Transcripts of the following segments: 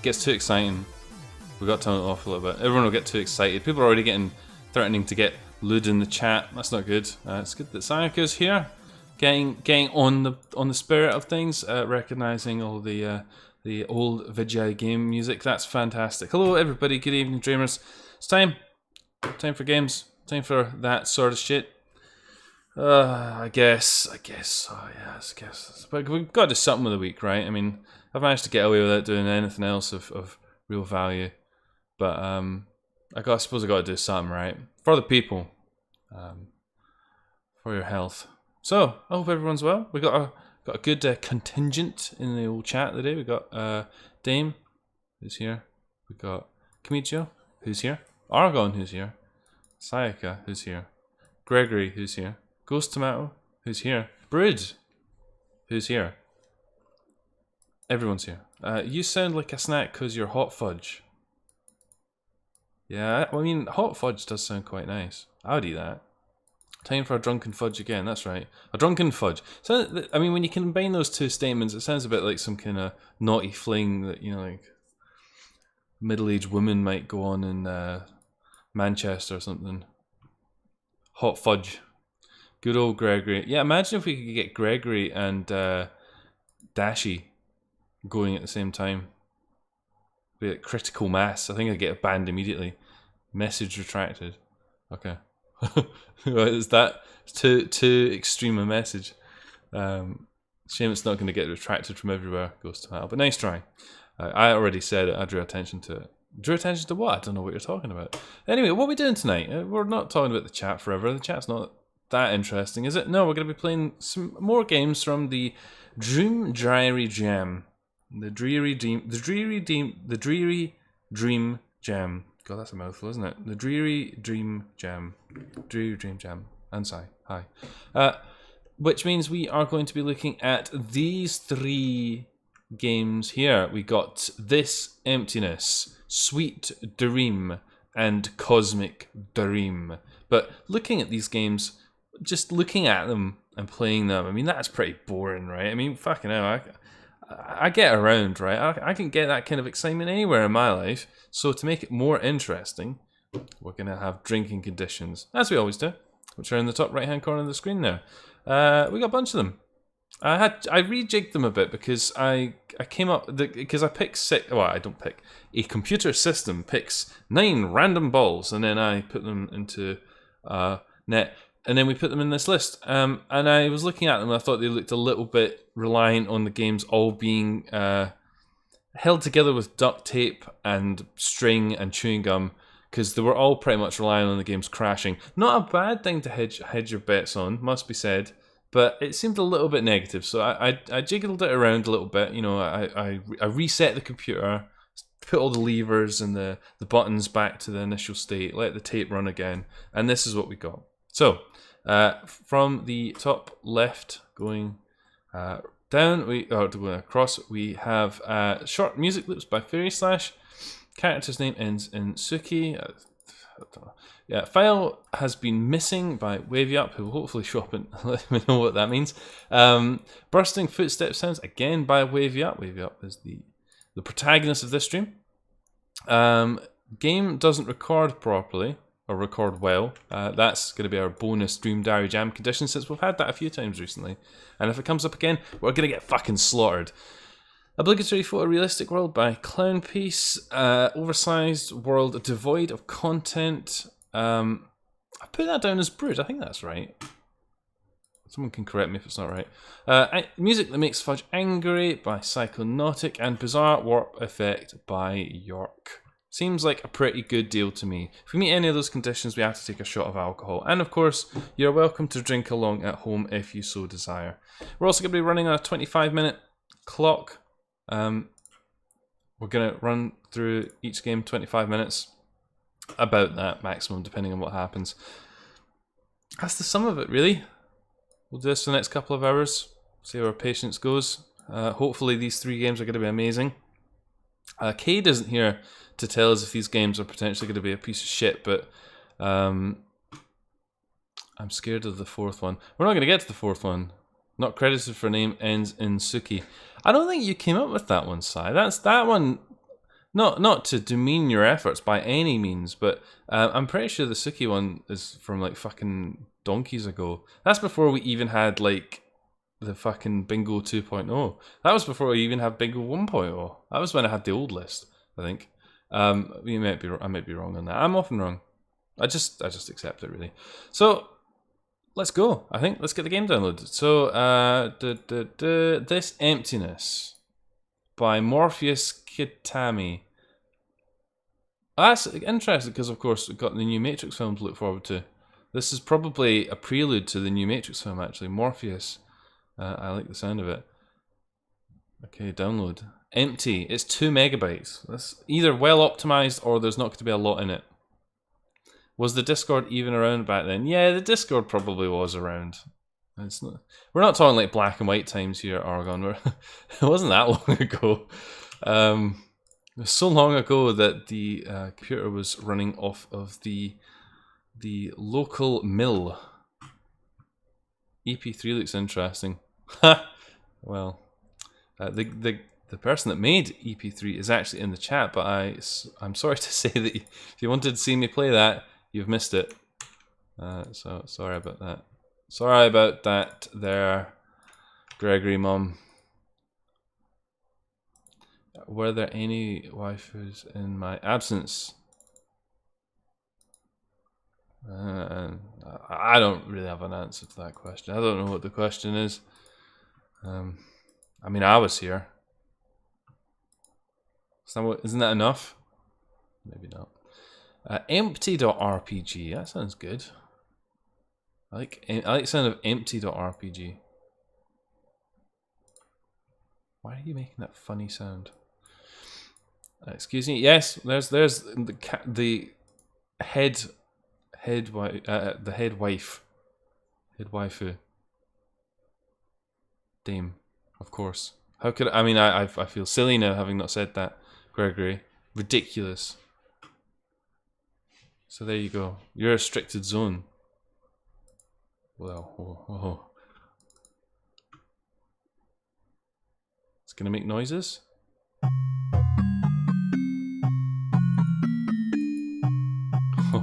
gets too exciting, we got to turn it off a little bit. Everyone will get too excited. People are already threatening to get lewd in the chat. That's not good. It's good that Sayaka's here, getting on the spirit of things, recognizing all the old Vijay game music. That's fantastic. Hello everybody. Good evening, dreamers. It's time for games. Time for that sort of shit. I guess. Oh yeah, I guess. But we've got to do something with the week, right? I mean, I've managed to get away without doing anything else of real value. But I suppose I got to do something, right? For the people, for your health. So I hope everyone's well. We got a good contingent in the old chat today. We got Dame, who's here. We got Kamicho, who's here. Argon, who's here. Sayaka, who's here. Gregory, who's here. Ghost Tomato, who's here. Brood, who's here. Everyone's here. You sound like a snack because you're hot fudge. Yeah, I mean, hot fudge does sound quite nice. I would eat that. Time for a drunken fudge again, that's right. A drunken fudge. So, I mean, when you combine those two statements, it sounds a bit like some kind of naughty fling that, you know, like middle-aged woman might go on in Manchester or something. Hot fudge. Good old Gregory. Yeah, imagine if we could get Gregory and Dashi going at the same time. Be like critical mass. I think I'd get banned immediately. Message retracted. Okay. Is that too extreme a message? Shame it's not going to get retracted from everywhere. Goes to hell. But nice try. I already said it. I drew attention to it. Drew attention to what? I don't know what you're talking about. Anyway, what are we doing tonight? We're not talking about the chat forever. The chat's not that interesting, is it? No, we're going to be playing some more games from the Dream Diary Jam. The Dreary Dream Jam. God, that's a mouthful, isn't it? The Dreary Dream Jam. Dreary Dream Jam. And Sai. Hi. Which means we are going to be looking at these three games here. We got This Emptiness, Sweet Dream, and Cosmic Dream. But looking at these games, just looking at them and playing them, I mean, that's pretty boring, right? I mean, fucking hell, I get around, right? I can get that kind of excitement anywhere in my life. So to make it more interesting, we're going to have drinking conditions, as we always do, which are in the top right-hand corner of the screen now. We got a bunch of them. I rejigged them a bit because I came up because I picked six. Well, I don't pick. A computer system picks 9 random balls, and then I put them into net. And then we put them in this list. And I was looking at them and I thought they looked a little bit reliant on the games all being held together with duct tape and string and chewing gum, because they were all pretty much relying on the games crashing. Not a bad thing to hedge your bets on, must be said, but it seemed a little bit negative. So I jiggled it around a little bit. You know, I reset the computer, put all the levers and the buttons back to the initial state, let the tape run again, and this is what we got. So, from the top left, going down, going across, we have short music loops by Fairy Slash. Character's name ends in Suki. I don't know. Yeah, file has been missing by Wavy Up, who will hopefully show up and let me know what that means. Bursting footstep sounds again by Wavy Up. Wavy Up is the protagonist of this stream. Game doesn't record properly. Or record well. That's going to be our bonus Dream Diary Jam condition, since we've had that a few times recently. And if it comes up again, we're going to get fucking slaughtered. Obligatory photorealistic world by Clown Piece. Oversized world devoid of content. I put that down as Brood. I think that's right. Someone can correct me if it's not right. Music that makes Fudge angry by Psychonautic. And Bizarre Warp Effect by York. Seems like a pretty good deal to me. If we meet any of those conditions, we have to take a shot of alcohol. And of course, you're welcome to drink along at home if you so desire. We're also going to be running on a 25-minute clock. We're going to run through each game 25 minutes. About that maximum, depending on what happens. That's the sum of it, really. We'll do this for the next couple of hours. See how our patience goes. Hopefully these 3 games are going to be amazing. Cade isn't here to tell us if these games are potentially going to be a piece of shit, but I'm scared of the 4th one. We're not going to get to the 4th one. Not credited for name ends in Suki. I don't think you came up with that one, Sai. That one Not to demean your efforts by any means, but I'm pretty sure the Suki one is from like fucking donkeys ago. That's before we even had like the fucking Bingo 2.0. That was before we even had Bingo 1.0. That was when I had the old list, I think. I might be wrong on that. I'm often wrong. I just accept it, really. So let's go. I think let's get the game downloaded. So This Emptiness by Morpheus Kitami. That's interesting because, of course, we've got the new Matrix film to look forward to. This is probably a prelude to the new Matrix film, actually. Morpheus. I like the sound of it. Okay, download. Empty. It's 2 megabytes. That's either well optimized or there's not going to be a lot in it. Was the Discord even around back then? Yeah, the Discord probably was around. It's not, we're not talking like black and white times here at Oregon. It wasn't that long ago. It was so long ago that the computer was running off of the local mill. EP3 looks interesting. Well, the person that made EP3 is actually in the chat, but I'm sorry to say that if you wanted to see me play that, you've missed it. So sorry about that. Sorry about that there, Gregory Mum. Were there any waifus in my absence? I don't really have an answer to that question. I don't know what the question is. I mean, I was here. Isn't that enough? Maybe not. Empty.rpg. That sounds good. I like the sound of empty.rpg. Why are you making that funny sound? Excuse me. Yes, there's the head waifu. Dame, of course. How could I mean? I feel silly now having not said that, Gregory. Ridiculous. So there you go. You're a restricted zone. Well, oh. It's gonna make noises.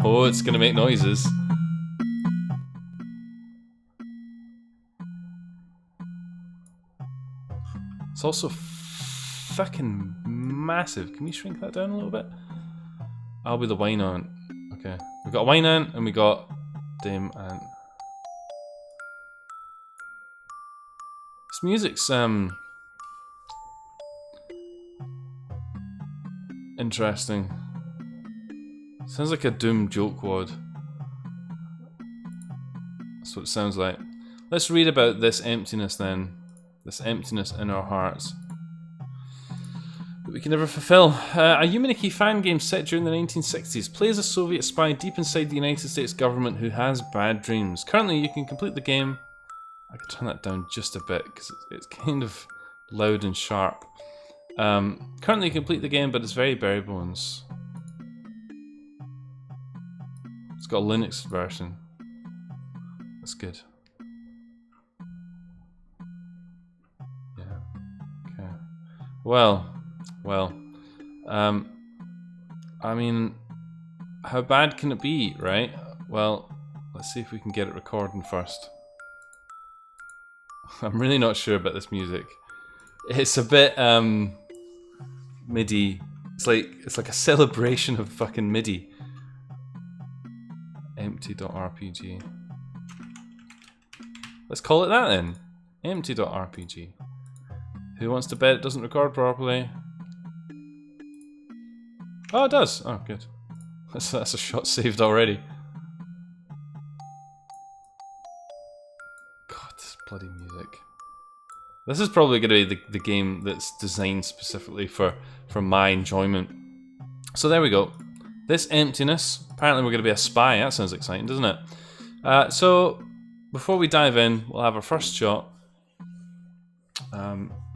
Oh, it's gonna make noises. It's also fucking massive. Can you shrink that down a little bit? I'll be the wine aunt. Okay, we got a wine aunt and we got Dame Aunt. This music's interesting. Sounds like a Doom joke wad. That's what it sounds like. Let's read about this emptiness then. This emptiness in our hearts that we can never fulfill. A Nikki fan game set during the 1960s. Play as a Soviet spy deep inside the United States government who has bad dreams. Currently, you can complete the game. I could turn that down just a bit because it's kind of loud and sharp. Currently, you complete the game, but it's very bare bones. It's got a Linux version. That's good. Yeah. Okay. Well. I mean, how bad can it be, right? Well, let's see if we can get it recording first. I'm really not sure about this music. It's a bit MIDI. It's like a celebration of fucking MIDI. Empty.rpg. Let's call it that then. Empty.rpg. Who wants to bet it doesn't record properly? Oh, it does. Oh, good. That's a shot saved already. God, this bloody music. This is probably going to be the game that's designed specifically for my enjoyment. So there we go. This emptiness. Apparently we're going to be a spy. That sounds exciting, doesn't it? So before we dive in, we'll have our first shot.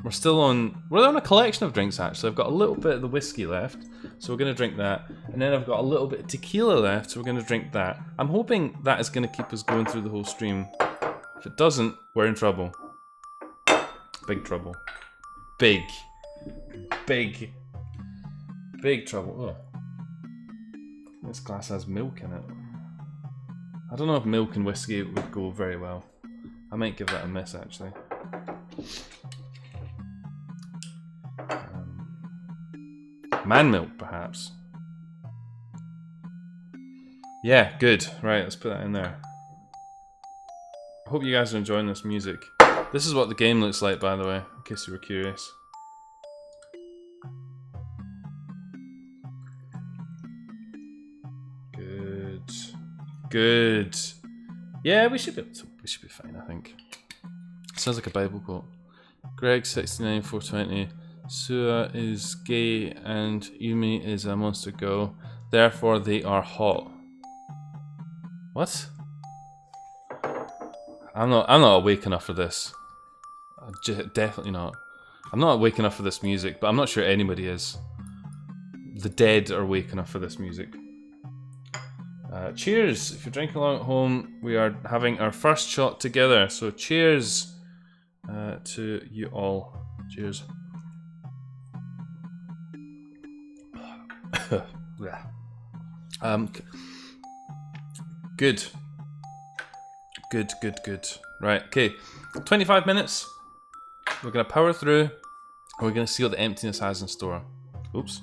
We're on a collection of drinks actually. I've got a little bit of the whiskey left, so we're going to drink that. And then I've got a little bit of tequila left, so we're going to drink that. I'm hoping that is going to keep us going through the whole stream. If it doesn't, we're in trouble. Big trouble. Big. Big trouble. Oh. This glass has milk in it. I don't know if milk and whiskey would go very well. I might give that a miss, actually. Man milk, perhaps. Yeah, good. Right, let's put that in there. I hope you guys are enjoying this music. This is what the game looks like, by the way, in case you were curious. Good. Good. Yeah, we should be fine, I think. Sounds like a Bible quote. Greg 69 420. Sua is gay and Yumi is a monster girl. Therefore they are hot. What? I'm not awake enough for this. Definitely not. I'm not awake enough for this music, but I'm not sure anybody is. The dead are awake enough for this music. Cheers! If you're drinking along at home, we are having our first shot together. So cheers to you all. Cheers. Good. Good. Right, okay. 25 minutes. We're gonna power through, and we're gonna see what the emptiness has in store. Oops.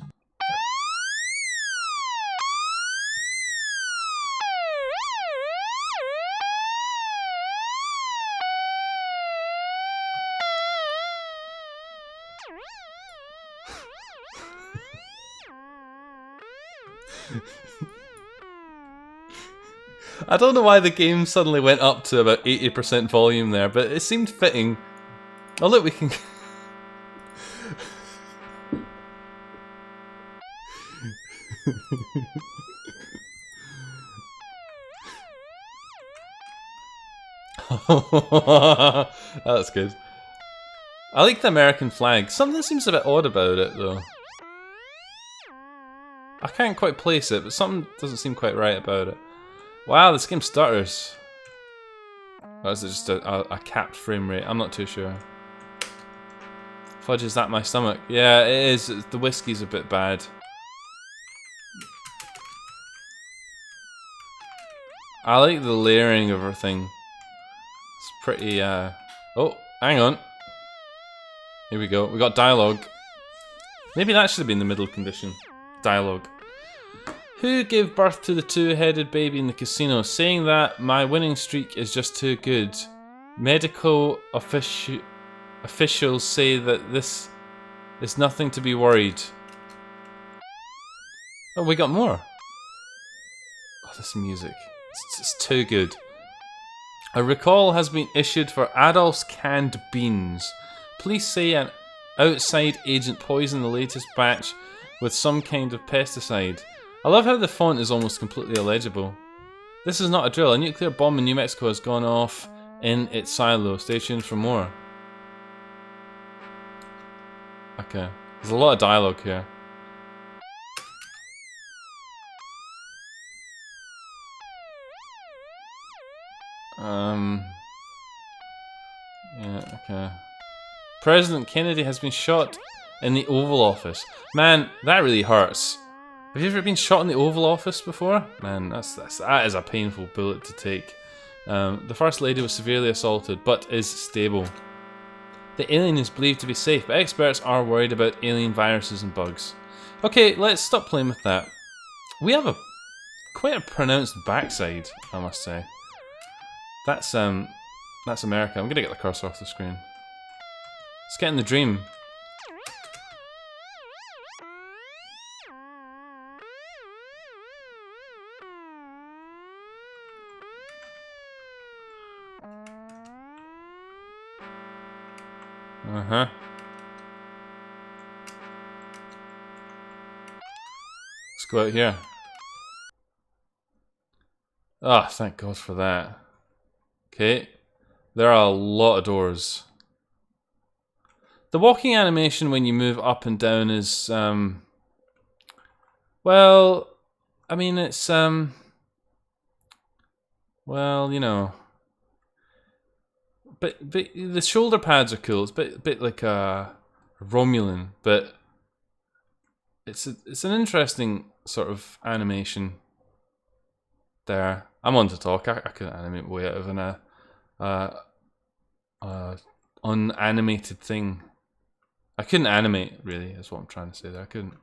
I don't know why the game suddenly went up to about 80% volume there, but it seemed fitting. Oh look, we can... That's good. I like the American flag. Something seems a bit odd about it, though. I can't quite place it, but something doesn't seem quite right about it. Wow, this game stutters. Or is it just a capped frame rate? I'm not too sure. Fudge, is that my stomach? Yeah, it is. The whiskey's a bit bad. I like the layering of everything. It's pretty, Oh, hang on. Here we go. We got dialogue. Maybe that should have been the middle condition. Dialogue. Who gave birth to the two-headed baby in the casino? Saying that my winning streak is just too good. Medical officials say that this is nothing to be worried. Oh, we got more. Oh, this music. It's too good. A recall has been issued for Adolf's canned beans. Police say an outside agent poisoned the latest batch with some kind of pesticide. I love how the font is almost completely illegible. This is not a drill. A nuclear bomb in New Mexico has gone off in its silo. Stay tuned for more. Okay. There's a lot of dialogue here. Yeah, okay. President Kennedy has been shot in the Oval Office. Man, that really hurts. Have you ever been shot in the Oval Office before? Man, that is a painful bullet to take. The First Lady was severely assaulted, but is stable. The alien is believed to be safe, but experts are worried about alien viruses and bugs. Okay, let's stop playing with that. We have quite a pronounced backside, I must say. That's America. I'm gonna get the cursor off the screen. Let's get in the dream. Uh-huh. Let's go out here. Ah, oh, thank God for that. Okay. There are a lot of doors. The walking animation when you move up and down is, well, I mean, it's, well, you know. But the shoulder pads are cool. It's a bit like a Romulan, but it's an interesting sort of animation. There, I'm on to talk. I couldn't animate way out of an unanimated thing. I couldn't animate really. Is what I'm trying to say there. I couldn't.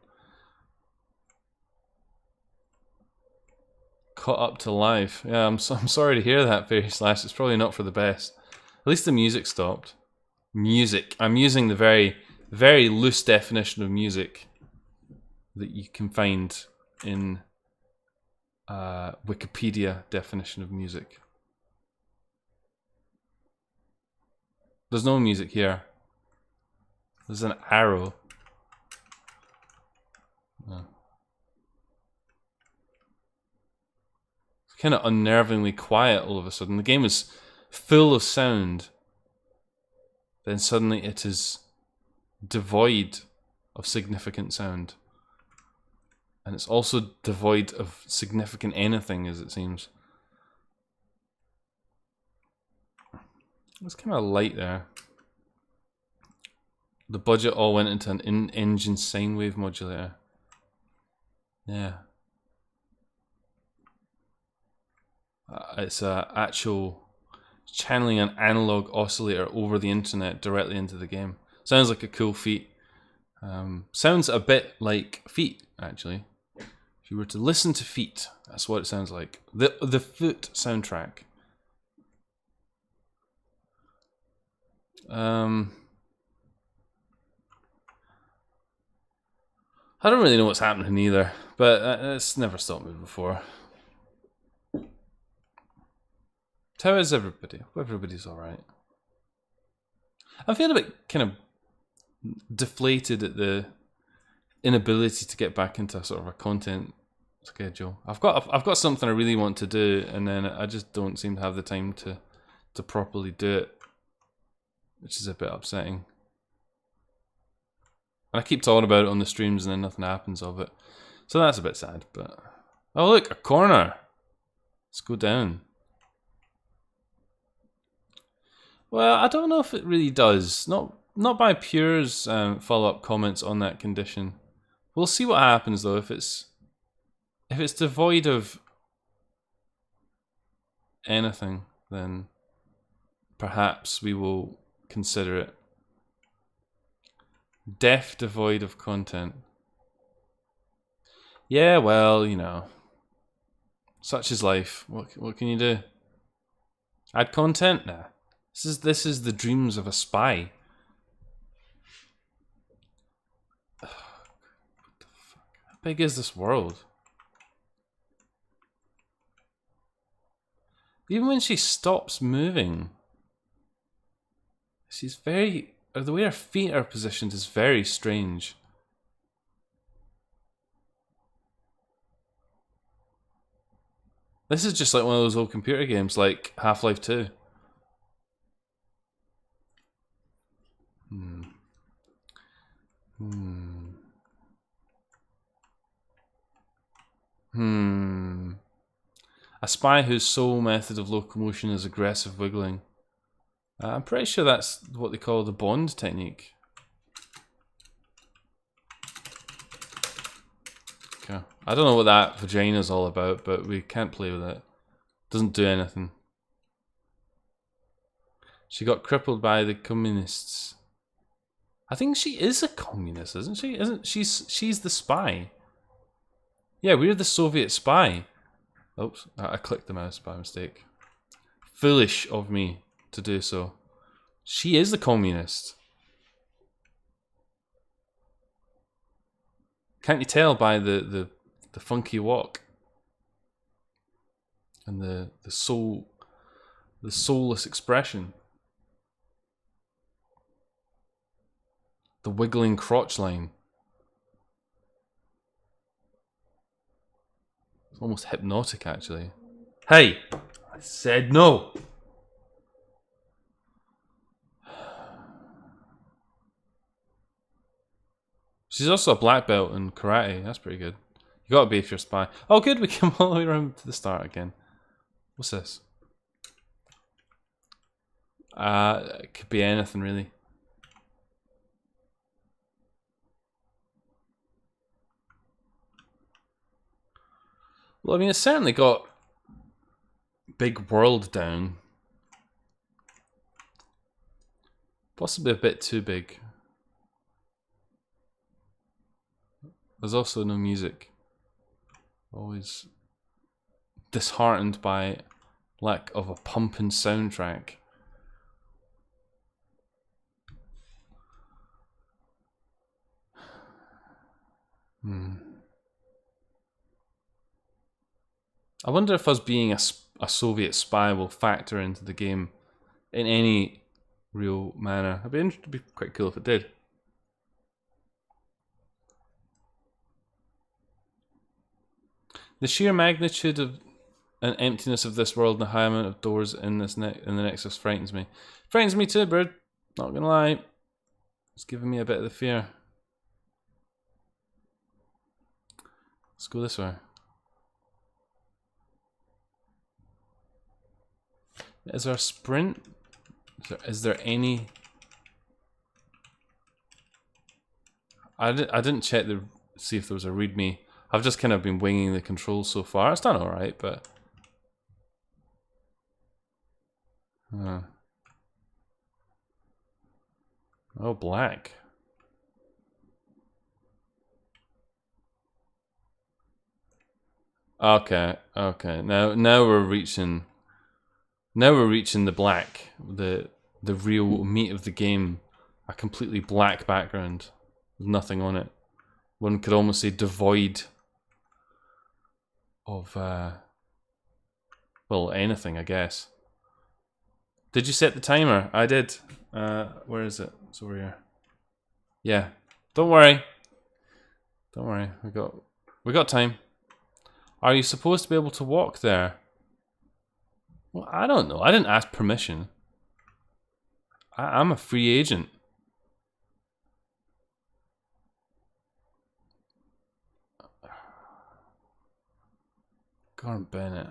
Caught up to life. Yeah, I'm sorry to hear that, Fairy Slash. It's probably not for the best. At least the music stopped. Music. I'm using the very, very loose definition of music that you can find in Wikipedia definition of music. There's no music here. There's an arrow. Oh. It's kind of unnervingly quiet all of a sudden. The game is full of sound. Then suddenly it is devoid of significant sound. And it's also devoid of significant anything, as it seems. It's kind of light there. The budget all went into an in-engine sine wave modulator. Yeah. It's actual channeling an analog oscillator over the internet directly into the game. Sounds like a cool feat. Sounds a bit like Feet, actually. If you were to listen to Feet, that's what it sounds like. The Foot soundtrack. I don't really know what's happening either, but it's never stopped me before. How is everybody? Everybody's alright. I feel a bit kind of deflated at the inability to get back into sort of a content schedule. I've got something I really want to do, and then I just don't seem to have the time to properly do it, which is a bit upsetting. And I keep talking about it on the streams, and then nothing happens of it, so that's a bit sad. But oh look, a corner. Let's go down. Well, I don't know if it really does. Not by Pure's follow-up comments on that condition. We'll see what happens though. If it's devoid of anything, then perhaps we will consider it. Deaf devoid of content. Yeah, well, you know, such is life. What can you do? Add content? Nah. This is the dreams of a spy. What the fuck? How big is this world? Even when she stops moving, she's very... the way her feet are positioned is very strange. This is just like one of those old computer games, like Half-Life 2. A spy whose sole method of locomotion is aggressive wiggling. I'm pretty sure that's what they call the Bond technique. Okay. I don't know what that vagina is all about, but we can't play with it. Doesn't do anything. She got crippled by the communists. I think she is a communist, isn't she? She's the spy? Yeah, we're the Soviet spy. Oops, I clicked the mouse by mistake. Foolish of me to do so. She is the communist. Can't you tell by the funky walk and the soulless expression, the wiggling crotch line? It's almost hypnotic, actually. Hey, I said no. She's also a black belt in karate. That's pretty good. You gotta be if you're a spy. Oh, good. We came all the way around to the start again. What's this? It could be anything really. Well, I mean, it's certainly got big world down. Possibly a bit too big. There's also no music. Always disheartened by lack of a pumping soundtrack. I wonder if us being a Soviet spy will factor into the game in any real manner. It'd be quite cool if it did. The sheer magnitude of and emptiness of this world and the high amount of doors in this in the Nexus frightens me. Frightens me too, bird. Not gonna lie. It's giving me a bit of the fear. Let's go this way. Is there a sprint? Is there any? I didn't check to see if there was a readme. I've just kind of been winging the controls so far. It's done alright, but... Oh, black. Okay, okay. Now we're reaching the black, the real meat of the game. A completely black background with nothing on it. One could almost say devoid of well, anything, I guess. Did you set the timer? I did. Where is it? It's over here. Yeah. Don't worry. Don't worry. We got time. Are you supposed to be able to walk there? Well, I don't know. I didn't ask permission. I'm a free agent. Gordon Bennett.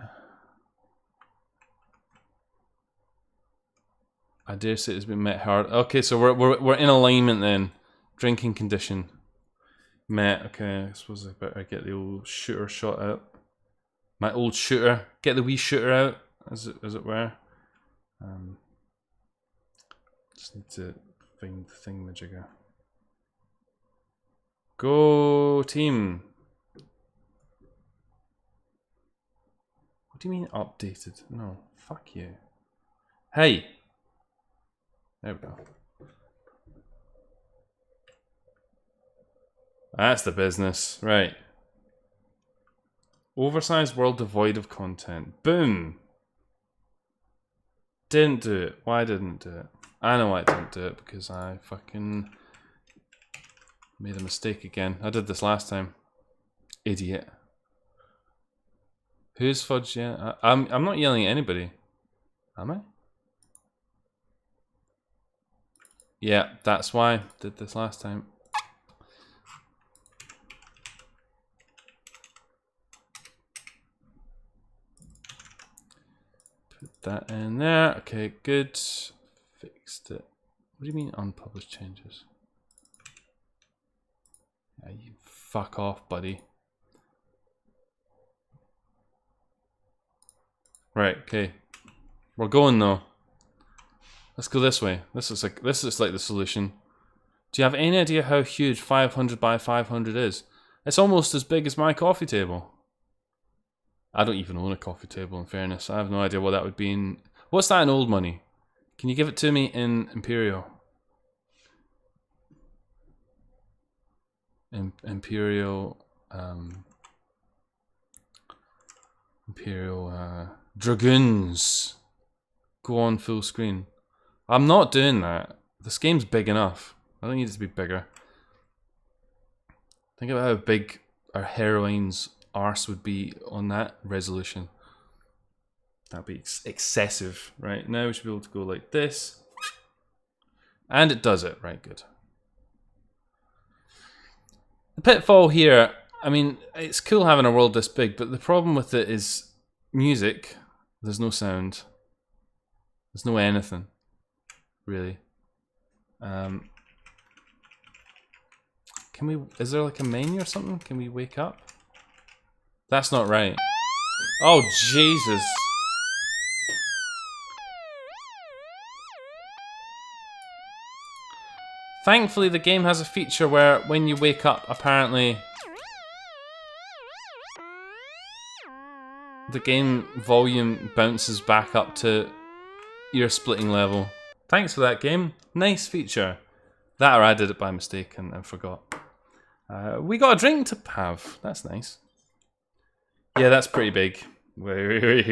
I dare say it's been met hard. Okay, so we're in alignment then. Drinking condition. Met. Okay, I suppose I better get the old shooter shot out. My old shooter. Get the wee shooter out, as it were. Just need to find the thingamajigger. Go team. What do you mean updated? No, fuck you. Hey. There we go. That's the business, right? Oversized world devoid of content. Boom. Didn't do it. Why didn't do it? I know why I didn't do it, because I fucking made a mistake again. I did this last time. Idiot. Who's fudge? Yeah, I'm not yelling at anybody. Am I? Yeah, that's why I did this last time. Put that in there. Okay, good. Fixed it. What do you mean unpublished changes? Yeah, you fuck off, buddy. Right, okay. We're going though. Let's go this way. This is like the solution. Do you have any idea how huge 500 by 500 is? It's almost as big as my coffee table. I don't even own a coffee table, in fairness. I have no idea what that would be in... What's that in old money? Can you give it to me in Imperial? Imperial Dragoons. Go on full screen. I'm not doing that. This game's big enough. I don't need it to be bigger. Think about how big our heroine's arse would be on that resolution. That'd be excessive. Right, now we should be able to go like this. And it does it. Right, good. The pitfall here, I mean, it's cool having a world this big, but the problem with it is music. There's no sound. There's no anything, really. Can we, is there like a menu or something? Can we wake up? That's not right. Oh, Jesus. Thankfully, the game has a feature where when you wake up, apparently the game volume bounces back up to ear splitting level. Thanks for that, game. Nice feature. That or I did it by mistake and forgot. We got a drink to have. That's nice. Yeah, that's pretty big. Let's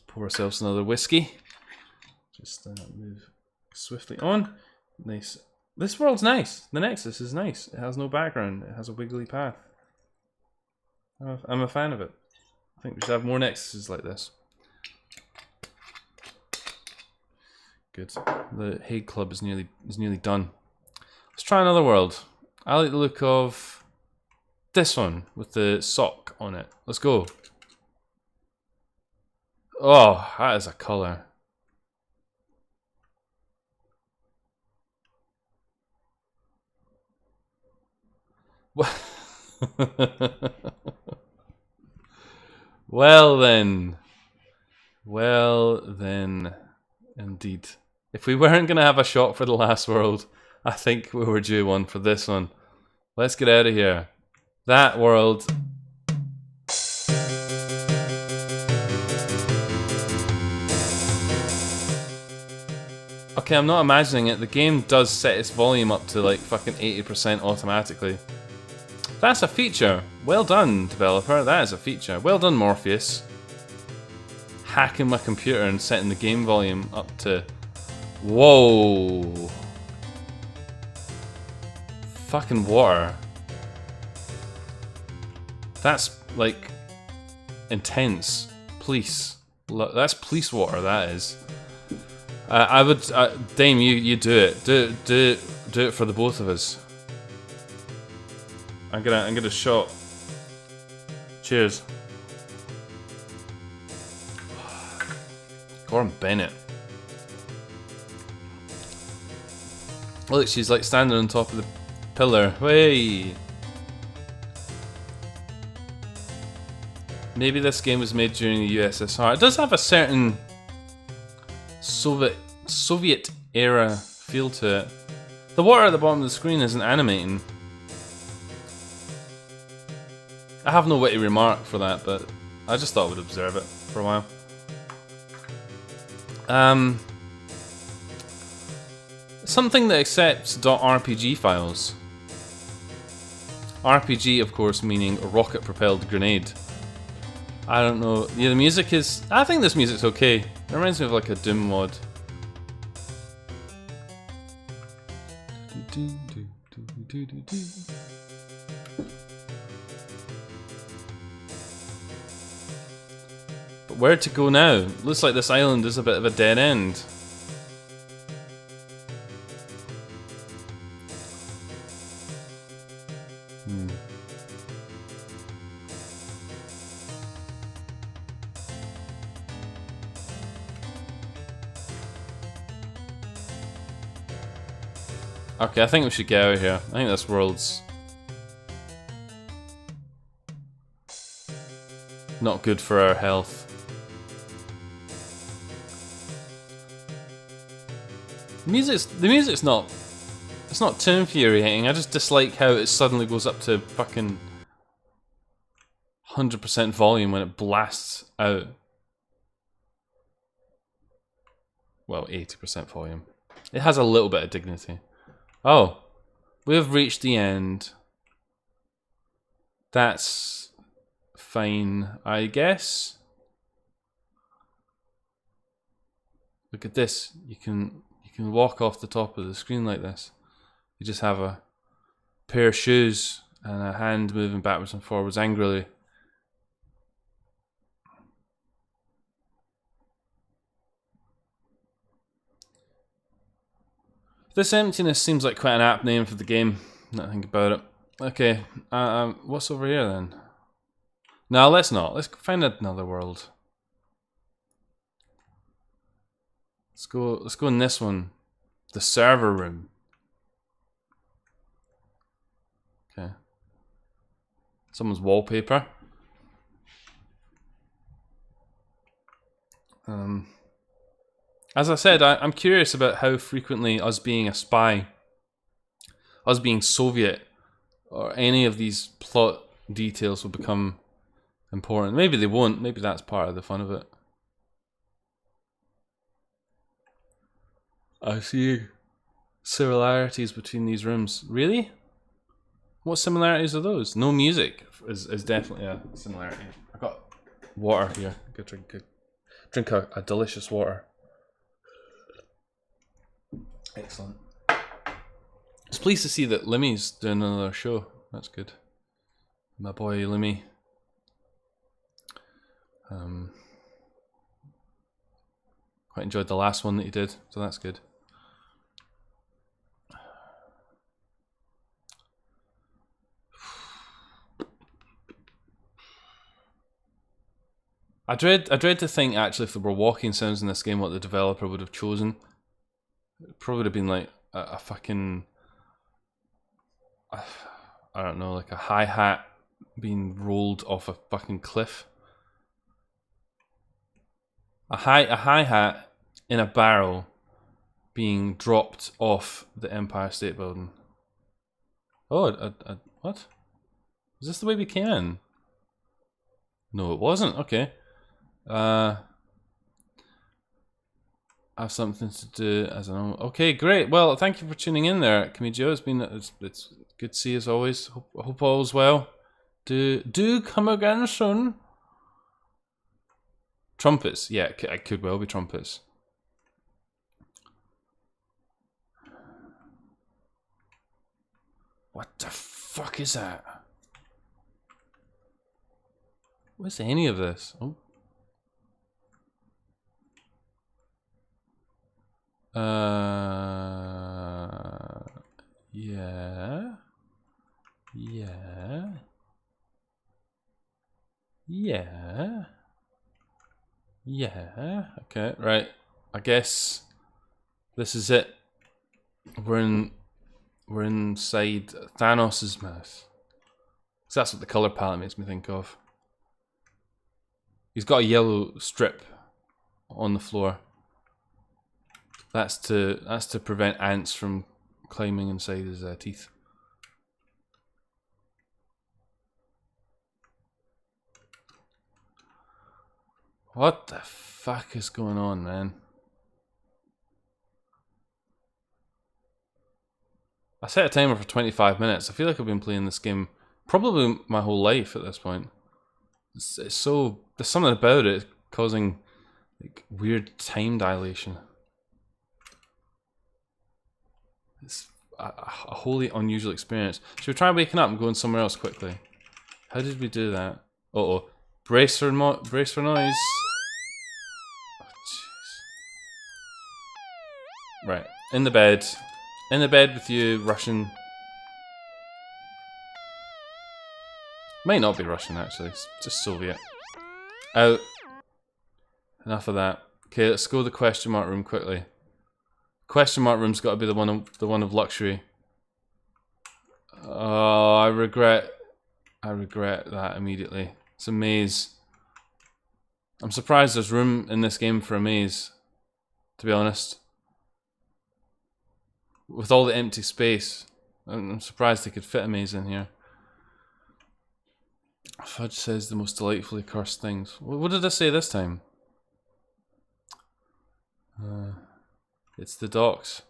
pour ourselves another whiskey. Just move swiftly on. Nice. This world's nice. The Nexus is nice. It has no background. It has a wiggly path. I'm a fan of it. I think we should have more Nexuses like this. Good. The Hague Club is nearly done. Let's try another world. I like the look of this one with the sock on it. Let's go. Oh, that is a colour. Well then. Well then. Indeed. If we weren't going to have a shot for the last world, I think we were due one for this one. Let's get out of here. That world. Okay, I'm not imagining it. The game does set its volume up to like fucking 80% automatically. That's a feature. Well done, developer. That is a feature. Well done, Morpheus. Hacking my computer and setting the game volume up to... Whoa. Fucking water. That's, like, intense. Police. That's police water, that is. I would... Dame, you do it. Do it for the both of us. I'm gonna shot. Cheers. Gordon Bennett. Look, she's like standing on top of the pillar. Hey. Maybe this game was made during the USSR. It does have a certain Soviet era feel to it. The water at the bottom of the screen isn't animating. I have no witty remark for that, but I just thought I would observe it for a while. Something that accepts .rpg files. RPG, of course, meaning a rocket-propelled grenade. I don't know. Yeah, the music is... I think this music's okay. It reminds me of like a Doom mod. But where to go now? Looks like this island is a bit of a dead end. Okay, I think we should get out of here. I think this world's not good for our health. The music's not... It's not too infuriating. I just dislike how it suddenly goes up to fucking 100% volume when it blasts out. Well, 80% volume. It has a little bit of dignity. Oh, we have reached the end. That's fine, I guess. Look at this. You can walk off the top of the screen like this. You just have a pair of shoes and a hand moving backwards and forwards angrily. This emptiness seems like quite an apt name for the game. Now I think about it. Okay, what's over here then? No, let's not. Let's find another world. Let's go in this one. The server room. Okay. Someone's wallpaper. As I said, I'm curious about how frequently us being a spy, us being Soviet, or any of these plot details will become important. Maybe they won't. Maybe that's part of the fun of it. I see similarities between these rooms. Really? What similarities are those? No music is definitely a similarity. I got water here. Go drink a delicious water. Excellent. I was pleased to see that Limmy's doing another show. That's good. My boy Limmy. Quite enjoyed the last one that he did, so that's good. I dread to think actually if there were walking sounds in this game, what the developer would have chosen. It probably would have been like a fucking, I don't know, like a hi-hat being rolled off a fucking cliff. A hi-hat in a barrel being dropped off the Empire State Building. Oh, what? Is this the way we came in? No, it wasn't. Okay. I have something to do as I know. Okay, great. Well, thank you for tuning in there, Camigio. It's good to see you as always. Hope all's well. Do come again soon. Trumpets. Yeah, it could well be trumpets. What the fuck is that? What's any of this? Oh. Yeah. Yeah. Yeah. Yeah. Okay, right. I guess this is it. We're inside Thanos' mouth. So that's what the color palette makes me think of. He's got a yellow strip on the floor. That's to prevent ants from climbing inside his teeth. What the fuck is going on, man? I set a timer for 25 minutes. I feel like I've been playing this game probably my whole life at this point. It's so, there's something about it causing like weird time dilation. It's a wholly unusual experience. Should we try waking up and going somewhere else quickly? How did we do that? Uh-oh. Brace for noise. Oh, right. In the bed. In the bed with you, Russian. Might not be Russian, actually. It's just Soviet. Out. Enough of that. Okay, let's go to the question mark room quickly. Question mark room's got to be the one of luxury. Oh, I regret that immediately. It's a maze. I'm surprised there's room in this game for a maze, to be honest. With all the empty space, I'm surprised they could fit a maze in here. Fudge says the most delightfully cursed things. What did I say this time? It's the docks.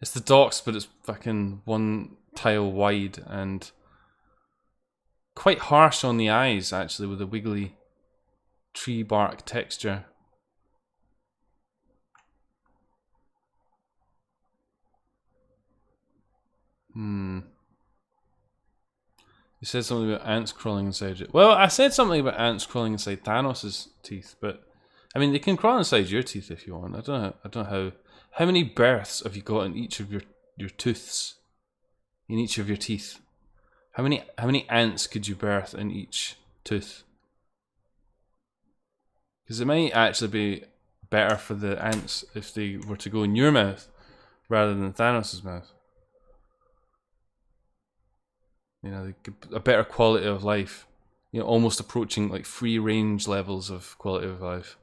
It's the docks, but it's fucking one tile wide and quite harsh on the eyes, actually, with a wiggly tree bark texture. You said something about ants crawling inside you. Well, I said something about ants crawling inside Thanos' teeth, but I mean, they can crawl inside your teeth if you want. I don't know how many births have you got in each of your tooths? In each of your teeth? How many ants could you birth in each tooth? Because it might actually be better for the ants if they were to go in your mouth rather than Thanos' mouth. You know, a better quality of life. You know, almost approaching like free range levels of quality of life.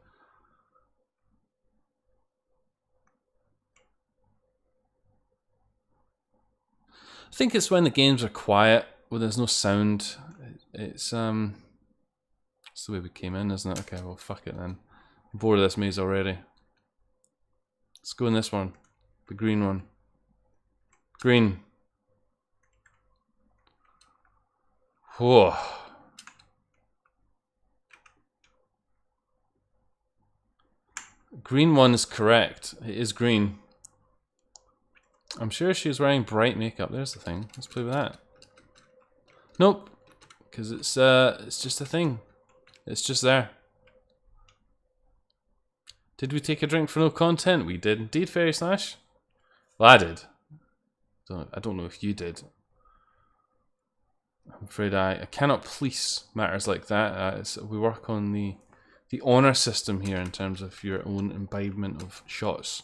I think it's when the games are quiet, when there's no sound. It's the way we came in, isn't it? Okay, well, fuck it then. I'm bored of this maze already. Let's go in this one. The green one. Green. Whoa. Green one is correct. It is green. I'm sure she was wearing bright makeup. There's the thing. Let's play with that. Nope. Because it's just a thing. It's just there. Did we take a drink for no content? We did indeed, Fairy Slash. Well, I did. I don't know if you did. I'm afraid I cannot police matters like that. We work on the honour system here in terms of your own imbibement of shots.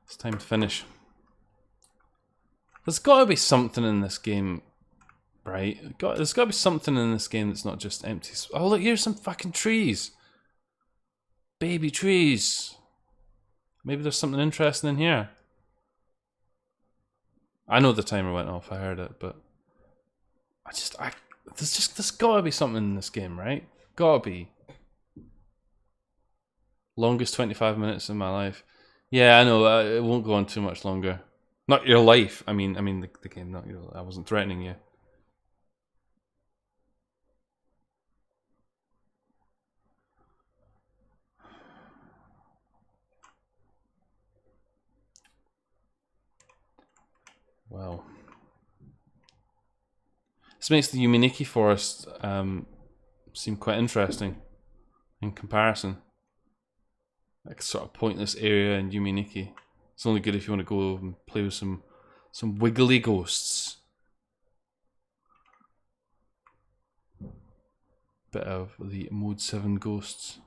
It's time to finish. There's got to be something in this game, right? There's got to be something in this game that's not just empty. Oh, look, here's some fucking trees. Baby trees. Maybe there's something interesting in here. I know the timer went off, I heard it, but there's got to be something in this game, right? Gotta be. Longest 25 minutes in my life. Yeah, I know. It won't go on too much longer. Not your life. I mean the game. Not your. I wasn't threatening you. Wow. This makes the Nikki forest seem quite interesting in comparison. Like a sort of pointless area in Nikki. It's only good if you want to go and play with some wiggly ghosts. Bit of the Mode 7 ghosts.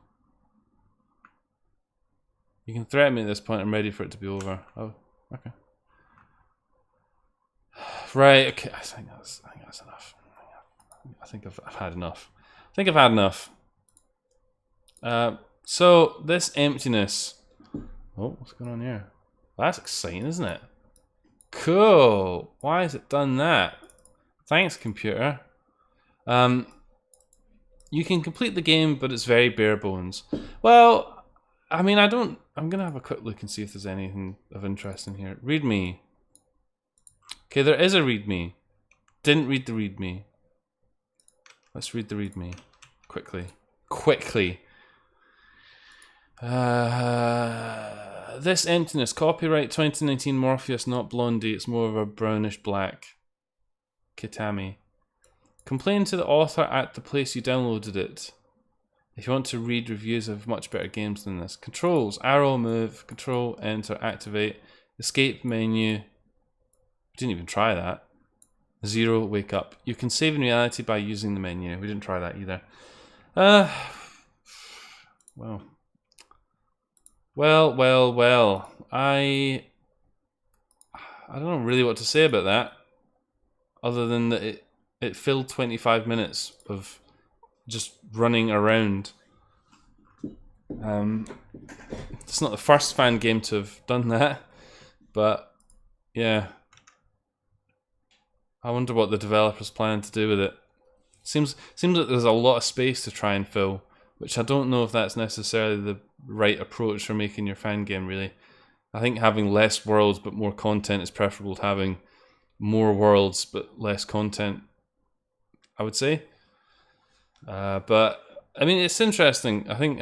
You can threaten me at this point. I'm ready for it to be over. Oh, okay. Right. Okay. I think that's enough. I think I've had enough. So this emptiness. Oh, what's going on here? That's exciting, isn't it? Cool. Why has it done that? Thanks, computer. You can complete the game, but it's very bare bones. Well, I mean, I'm gonna have a quick look and see if there's anything of interest in here. README. Okay, there is a README. Didn't read the README. Let's read the README quickly. This emptiness, copyright 2019 Morpheus, not Blondie. It's more of a brownish black. Kitami. Complain to the author at the place you downloaded it. If you want to read reviews of much better games than this. Controls, arrow, move, control, enter, activate, escape menu. Didn't even try that. 0, wake up. You can save in reality by using the menu. We didn't try that either. Well. I don't know really what to say about that. Other than that it filled 25 minutes of just running around. It's not the first fan game to have done that, but yeah. I wonder what the developers plan to do with it. Seems like there's a lot of space to try and fill, which I don't know if that's necessarily the right approach for making your fan game, really. I think having less worlds but more content is preferable to having more worlds but less content, I would say. But I mean, it's interesting. I think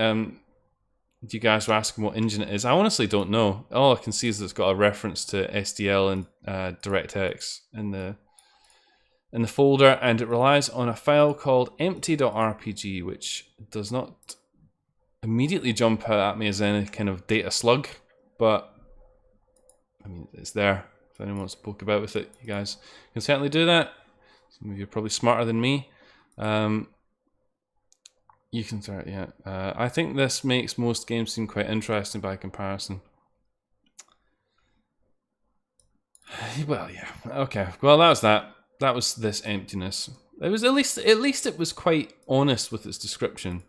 you guys were asking what engine it is. I honestly don't know. All I can see is that it's got a reference to SDL and DirectX in the in the folder, and it relies on a file called empty.rpg, which does not immediately jump out at me as any kind of data slug, but I mean, it's there. If anyone wants to poke about with it, you guys can certainly do that. Some of you are probably smarter than me. You can start, yeah. I think this makes most games seem quite interesting by comparison. Well, yeah. Okay. Well, that was that. That was this emptiness. It was at least it was quite honest with its description.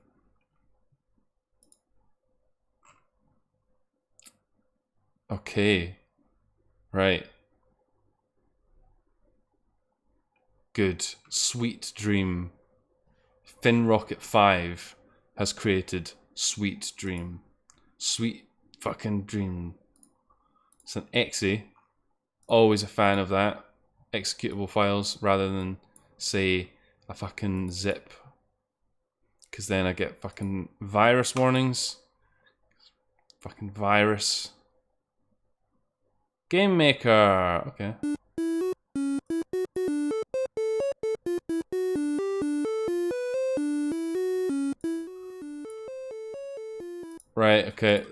Okay. Right. Good. Sweet Dream. Finrocket 5 has created Sweet Dream. Sweet fucking Dream. It's an exe. Always a fan of that. Executable files rather than, say, a fucking zip. Because then I get fucking virus warnings. Fucking virus. Game Maker. Okay. Right, okay.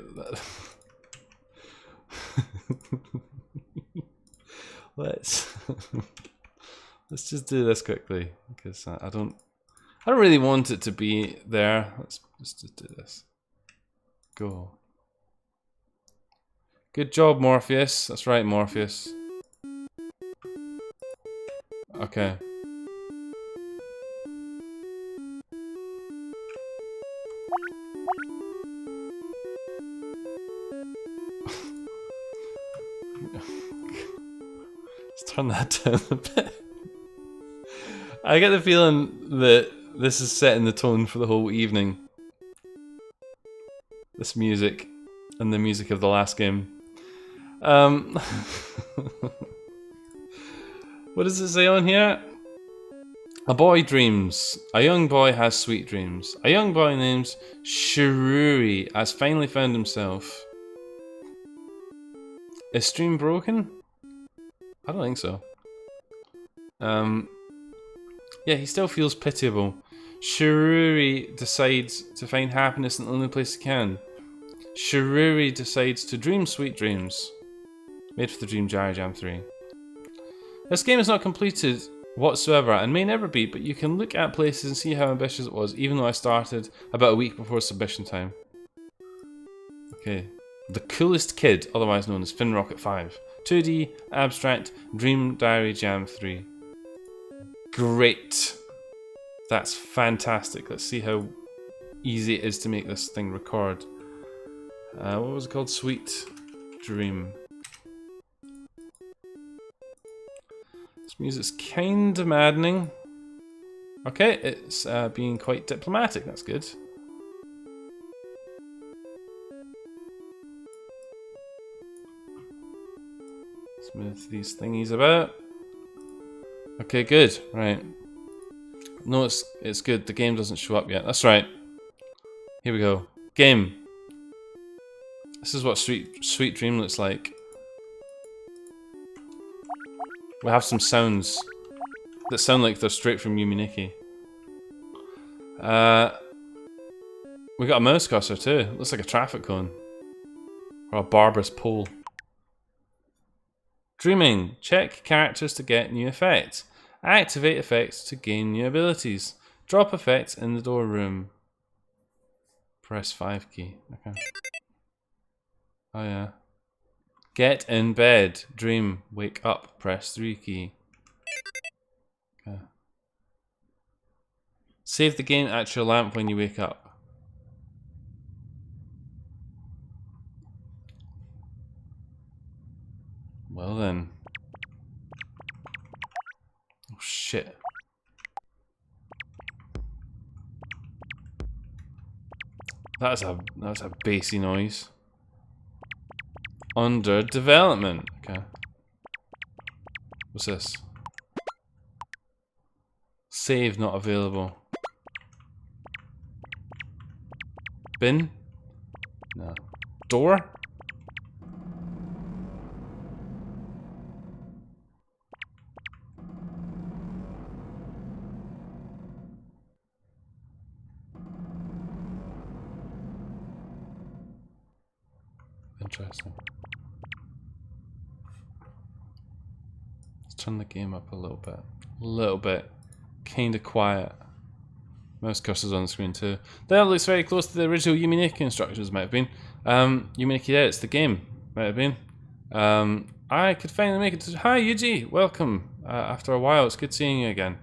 Let's just do this quickly because I don't really want it to be there. Let's just do this. Go. Good job, Morpheus. That's right, Morpheus. Okay. Let's turn that down a bit. I get the feeling that this is setting the tone for the whole evening. This music and the music of the last game. What does it say on here? A boy dreams. A young boy has sweet dreams. A young boy named Shiruri has finally found himself. Is stream broken? I don't think so. Yeah, he still feels pitiable. Shiruri decides to find happiness in the only place he can. Shiruri decides to dream sweet dreams. Made for the Dream Gyro Jam 3. This game is not completed whatsoever and may never be, but you can look at places and see how ambitious it was, even though I started about a week before submission time. Okay. The Coolest Kid, otherwise known as Finrocket 5. 2D, Abstract, Dream Diary Jam 3. Great. That's fantastic. Let's see how easy it is to make this thing record. What was it called? Sweet Dream. This music's kinda maddening. Okay, it's being quite diplomatic. That's good. Let's move these thingies about. Okay, good. Right. No, it's good. The game doesn't show up yet. That's right. Here we go. Game. This is what Sweet Dream looks like. We have some sounds that sound like they're straight from Nikki. We got a mouse cursor too. It looks like a traffic cone. Or a barber's pole. Dreaming. Check characters to get new effects. Activate effects to gain new abilities. Drop effects in the door room. Press 5 key. Okay. Oh yeah. Get in bed. Dream. Wake up. Press 3 key. Okay. Save the game at your lamp when you wake up. Well then. Oh shit. That's a bassy noise. Under development. Okay. What's this? Save not available. Bin? No. Door? Interesting. Let's turn the game up a little bit. A little bit. Kinda quiet. Mouse cursor's on the screen too. That looks very close to the original Nikki instructions, might have been. Nikki, yeah, it's the game. Might have been. I could finally make it to... Hi, Yuji! Welcome! After a while, it's good seeing you again.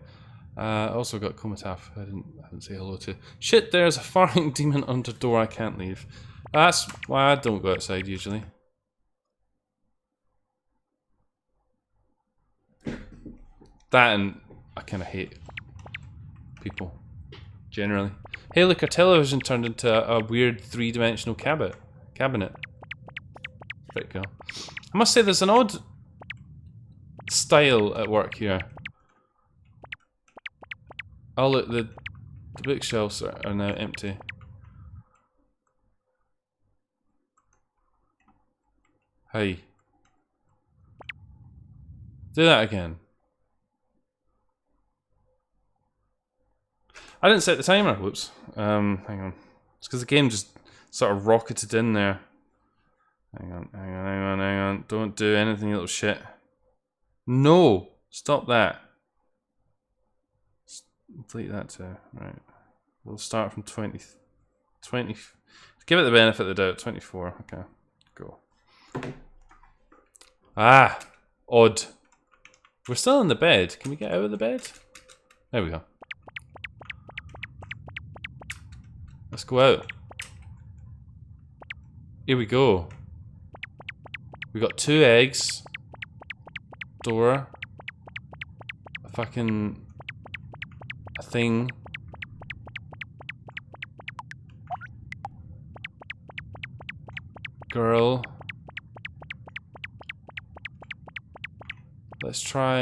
I also got Komataf, I didn't say hello to. Shit, there's a farming demon under the door I can't leave. That's why I don't go outside usually. That and I kinda hate people. Generally. Hey look, our television turned into a weird three-dimensional cabinet. Pretty cool. I must say there's an odd style at work here. Oh look, the bookshelves are now empty. Hey. Do that again. I didn't set the timer. Whoops. Hang on. It's because the game just sort of rocketed in there. Hang on. Don't do anything, you little shit. No! Stop that. Delete that too. Right. We'll start from 20. Give it the benefit of the doubt. 24. Okay. Go. Ah! Odd. We're still in the bed. Can we get out of the bed? There we go. Let's go out. Here we go. We got 2 eggs. Door. A thing. Girl. Let's try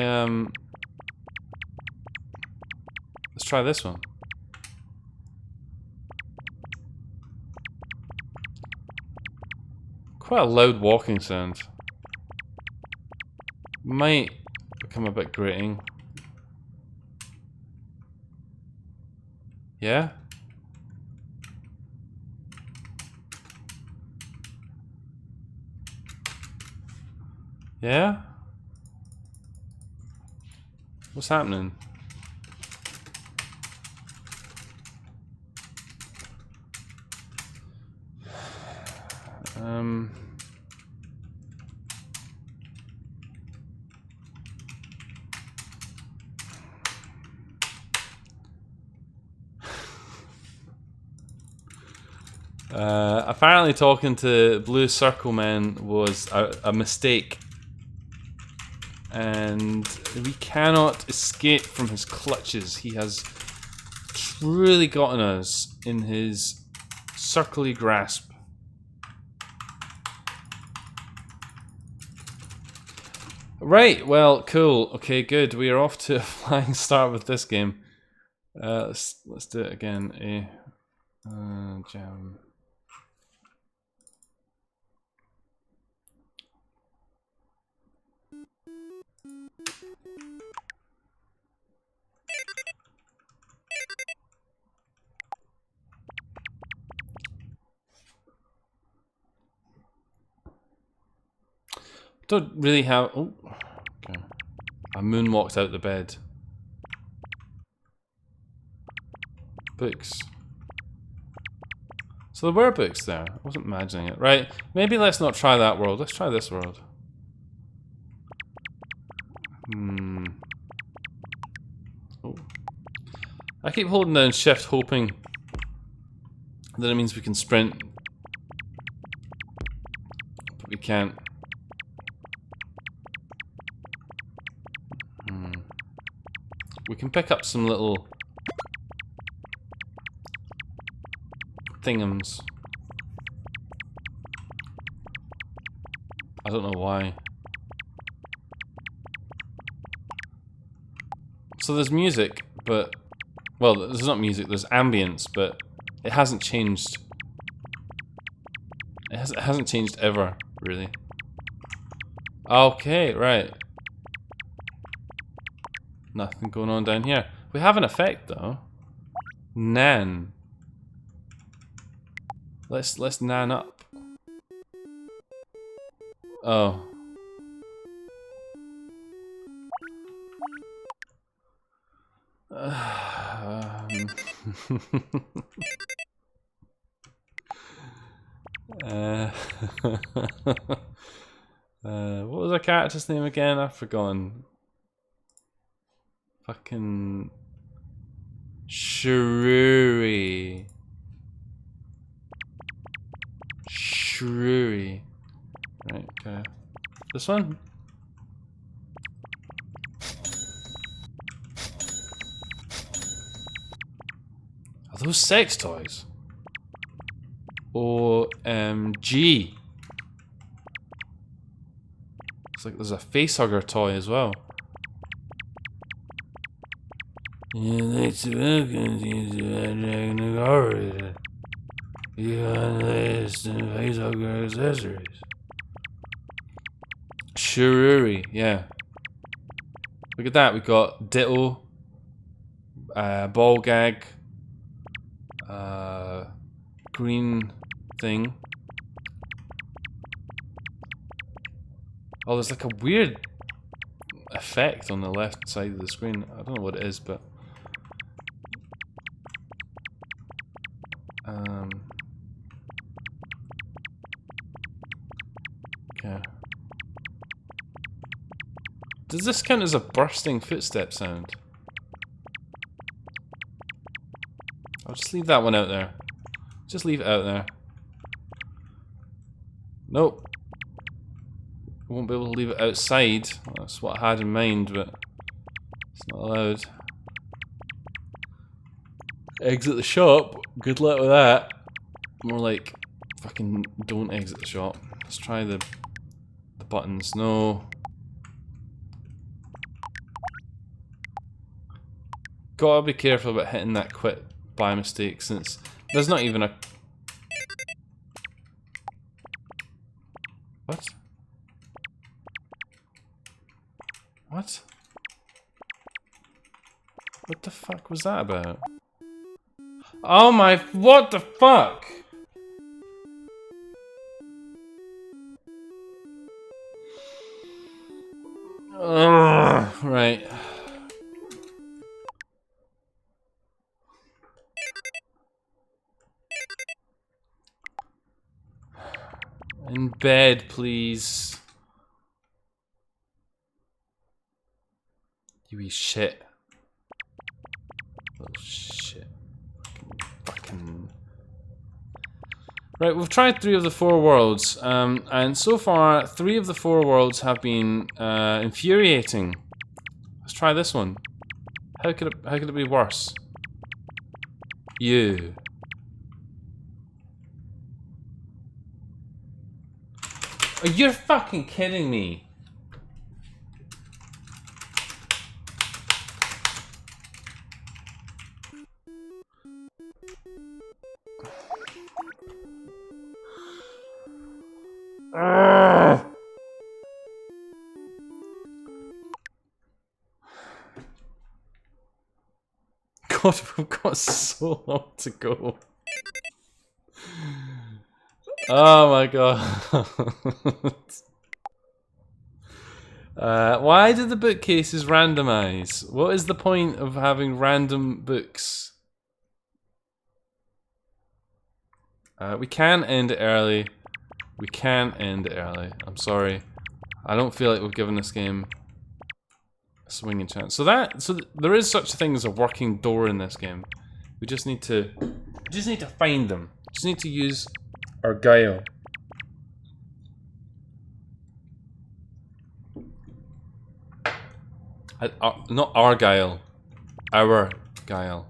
this one. Quite a loud walking sound. Might become a bit grating. Yeah? Yeah? What's happening? Apparently talking to Blue Circle Man was a mistake. And we cannot escape from his clutches. He has truly gotten us in his circly grasp. Right, well, cool. Okay, good. We are off to a flying start with this game. Let's do it again. Jam. Don't really have. Oh, okay. I moonwalked out the bed. Books. So there were books there. I wasn't imagining it. Right, maybe let's not try that world. Let's try this world. Oh. I keep holding down shift hoping that it means we can sprint. But we can't. We can pick up some little thingums. I don't know why. So there's music, but... Well, there's not music, there's ambience, but it hasn't changed. It hasn't changed ever, really. Okay, right. Nothing going on down here. We have an effect though. Nan. Let's nan up. Oh. uh, what was our character's name again? I've forgotten. Fucking Shrewy. Shrewy. Right, okay. This one? Are those sex toys? OMG. It's like there's a facehugger toy as well. Shururi, yeah. Look at that, we got Ditto, Ball Gag, green thing. Oh, there's like a weird effect on the left side of the screen. I don't know what it is, but okay. Does this count as a bursting footstep sound? I'll just leave that one out there. Just leave it out there. Nope. I won't be able to leave it outside. That's what I had in mind, but it's not allowed. Exit the shop. Good luck with that. More like, fucking don't exit the shop. Let's try the buttons. No. Gotta be careful about hitting that quit by mistake, since there's not even a... What? What? What the fuck was that about? Oh my... What the fuck? Ugh, right. In bed, please. You wee shit. Little shit. Fucking. Right, we've tried 3 of the 4 worlds, and so far 3 of the 4 worlds have been infuriating. Let's try this one. How could it be worse? You. Oh, you're fucking kidding me. God, we've got so long to go. Oh my god. Why did the bookcases randomize? What is the point of having random books? We can end it early. We can end it early. I'm sorry. I don't feel like we've given this game a swinging chance. So there is such a thing as a working door in this game. We just need to find them. Just need to use our guile. Not our guile. Our guile.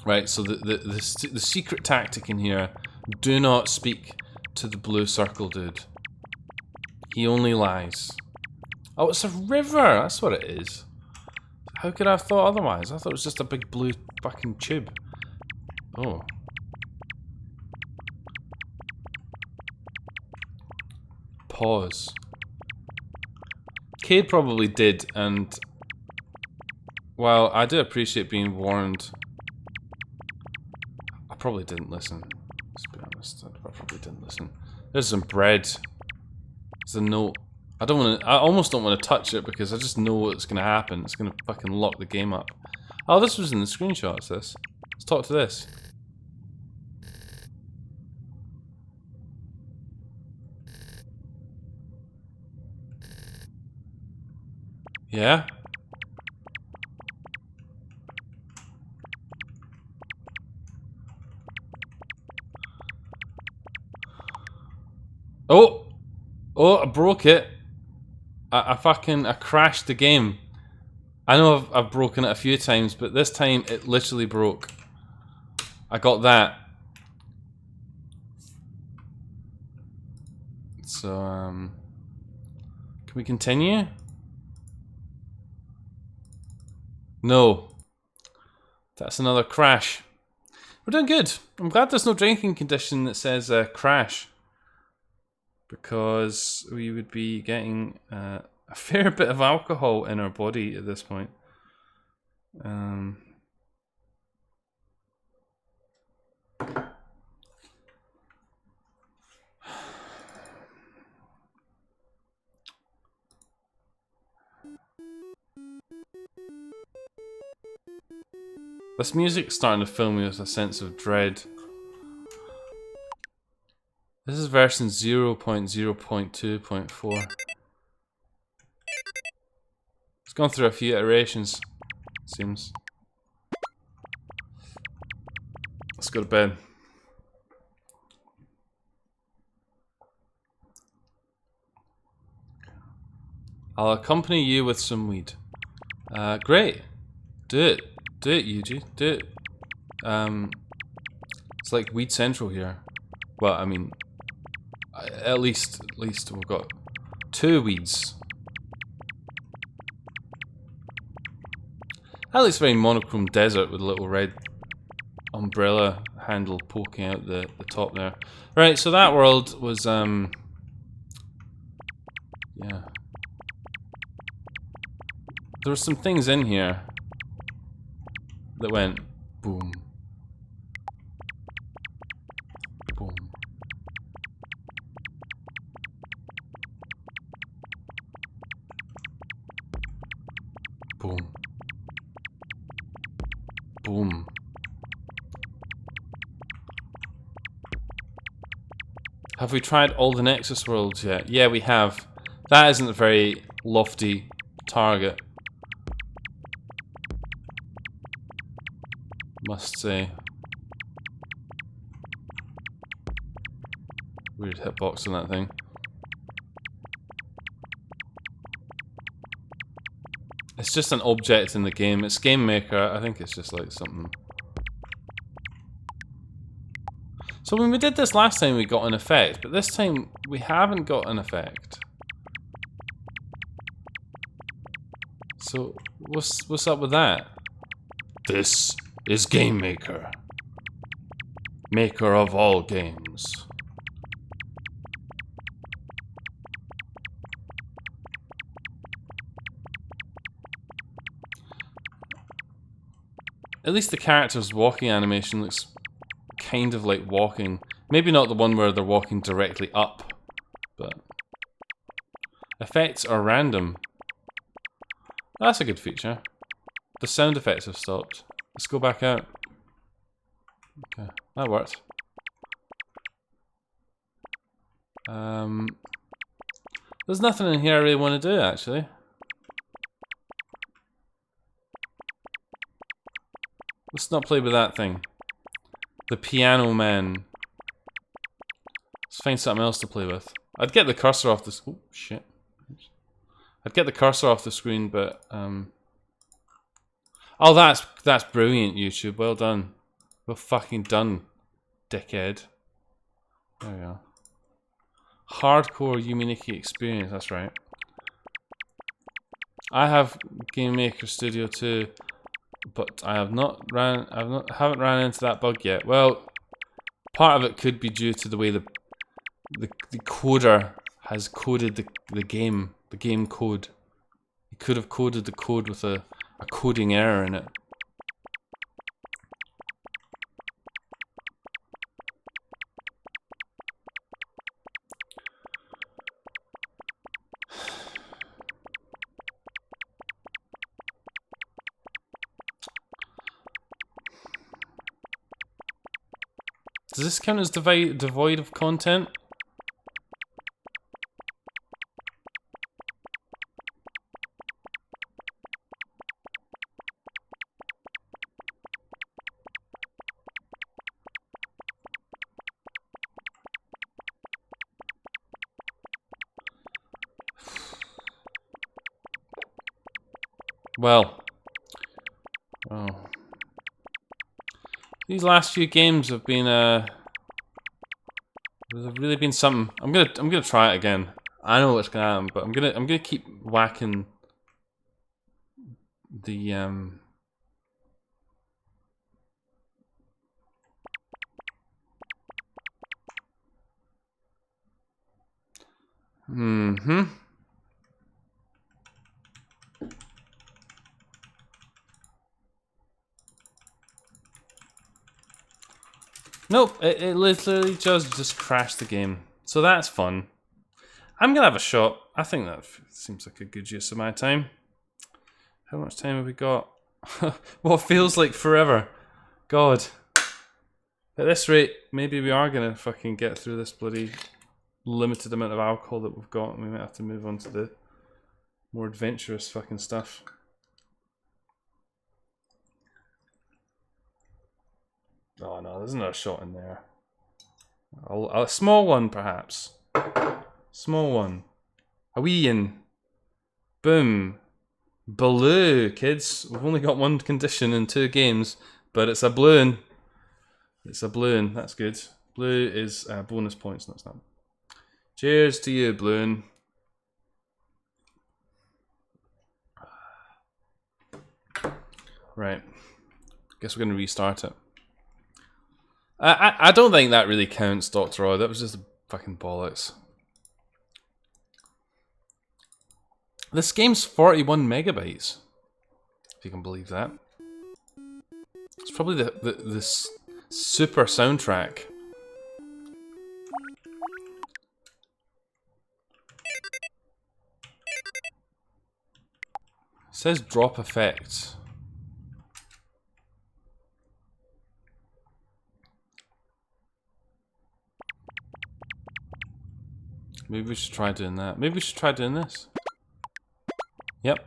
Right, so the secret tactic in here, do not speak to the blue circle dude. He only lies. Oh, it's a river! That's what it is. How could I have thought otherwise? I thought it was just a big blue fucking tube. Oh. Pause. Cade probably did, and... Well, I do appreciate being warned. I probably didn't listen. Let's be honest, I probably didn't listen. There's some bread. There's a note. I don't want to. I almost don't want to touch it because I just know what's going to happen. It's going to fucking lock the game up. Oh, this was in the screenshots. This. Let's talk to this. Yeah. Oh! Oh, I broke it. I crashed the game. I know I've broken it a few times, but this time it literally broke. I got that. So, can we continue? No. That's another crash. We're doing good. I'm glad there's no drinking condition that says crash. Because we would be getting a fair bit of alcohol in our body at this point. This music's starting to fill me with a sense of dread. This is version 0.0.2.4. It's gone through a few iterations, seems. Let's go to bed. I'll accompany you with some weed. Great. Do it. Do it, Yuji. Do it. It's like Weed Central here. Well, I mean, at least we've got 2 weeds. That looks very monochrome desert with a little red umbrella handle poking out the top there. Right, so that world was, yeah. There were some things in here that went boom. Boom. Boom. Boom. Have we tried all the Nexus worlds yet? Yeah, we have. That isn't a very lofty target, must say. Weird hitbox on that thing. It's just an object in the game. It's Game Maker. I think it's just like something. So when we did this last time, we got an effect, but this time we haven't got an effect. So what's up with that? This is Game Maker, maker of all games. At least the character's walking animation looks kind of like walking. Maybe not the one where they're walking directly up, but effects are random. That's a good feature. The sound effects have stopped. Let's go back out. Okay, that worked. There's nothing in here I really want to do, actually. Let's not play with that thing. The Piano Man. Let's find something else to play with. I'd get the cursor off the... Oh, shit. I'd get the cursor off the screen, but... Oh, that's brilliant, YouTube. Well done. Well fucking done, dickhead. There we go. Hardcore Nikki experience, that's right. I have Game Maker Studio 2, but I haven't ran into that bug yet. Well, part of it could be due to the way the coder has coded the game code. He could have coded the code with a coding error in it. Does this count as devoid of content? Well, these last few games have been they've really been something. I'm gonna try it again. I know what's gonna happen, but I'm gonna keep whacking the Nope, it literally just crashed the game. So that's fun. I'm gonna have a shot. I think that seems like a good use of my time. How much time have we got? What feels like forever. God. At this rate, maybe we are gonna fucking get through this bloody limited amount of alcohol that we've got, and we might have to move on to the more adventurous fucking stuff. Oh no, there's another shot in there. A small one, perhaps. Small one. A wee in. Boom. Blue, kids. We've only got one condition in 2 games, but it's a balloon. It's a balloon. That's good. Blue is bonus points. No, it's not. Cheers to you, balloon. Right. Guess we're going to restart it. I don't think that really counts, Dr. Roy. That was just fucking bollocks. This game's 41 megabytes. If you can believe that. It's probably the super soundtrack. It says drop effects. Maybe we should try doing that. Maybe we should try doing this. Yep.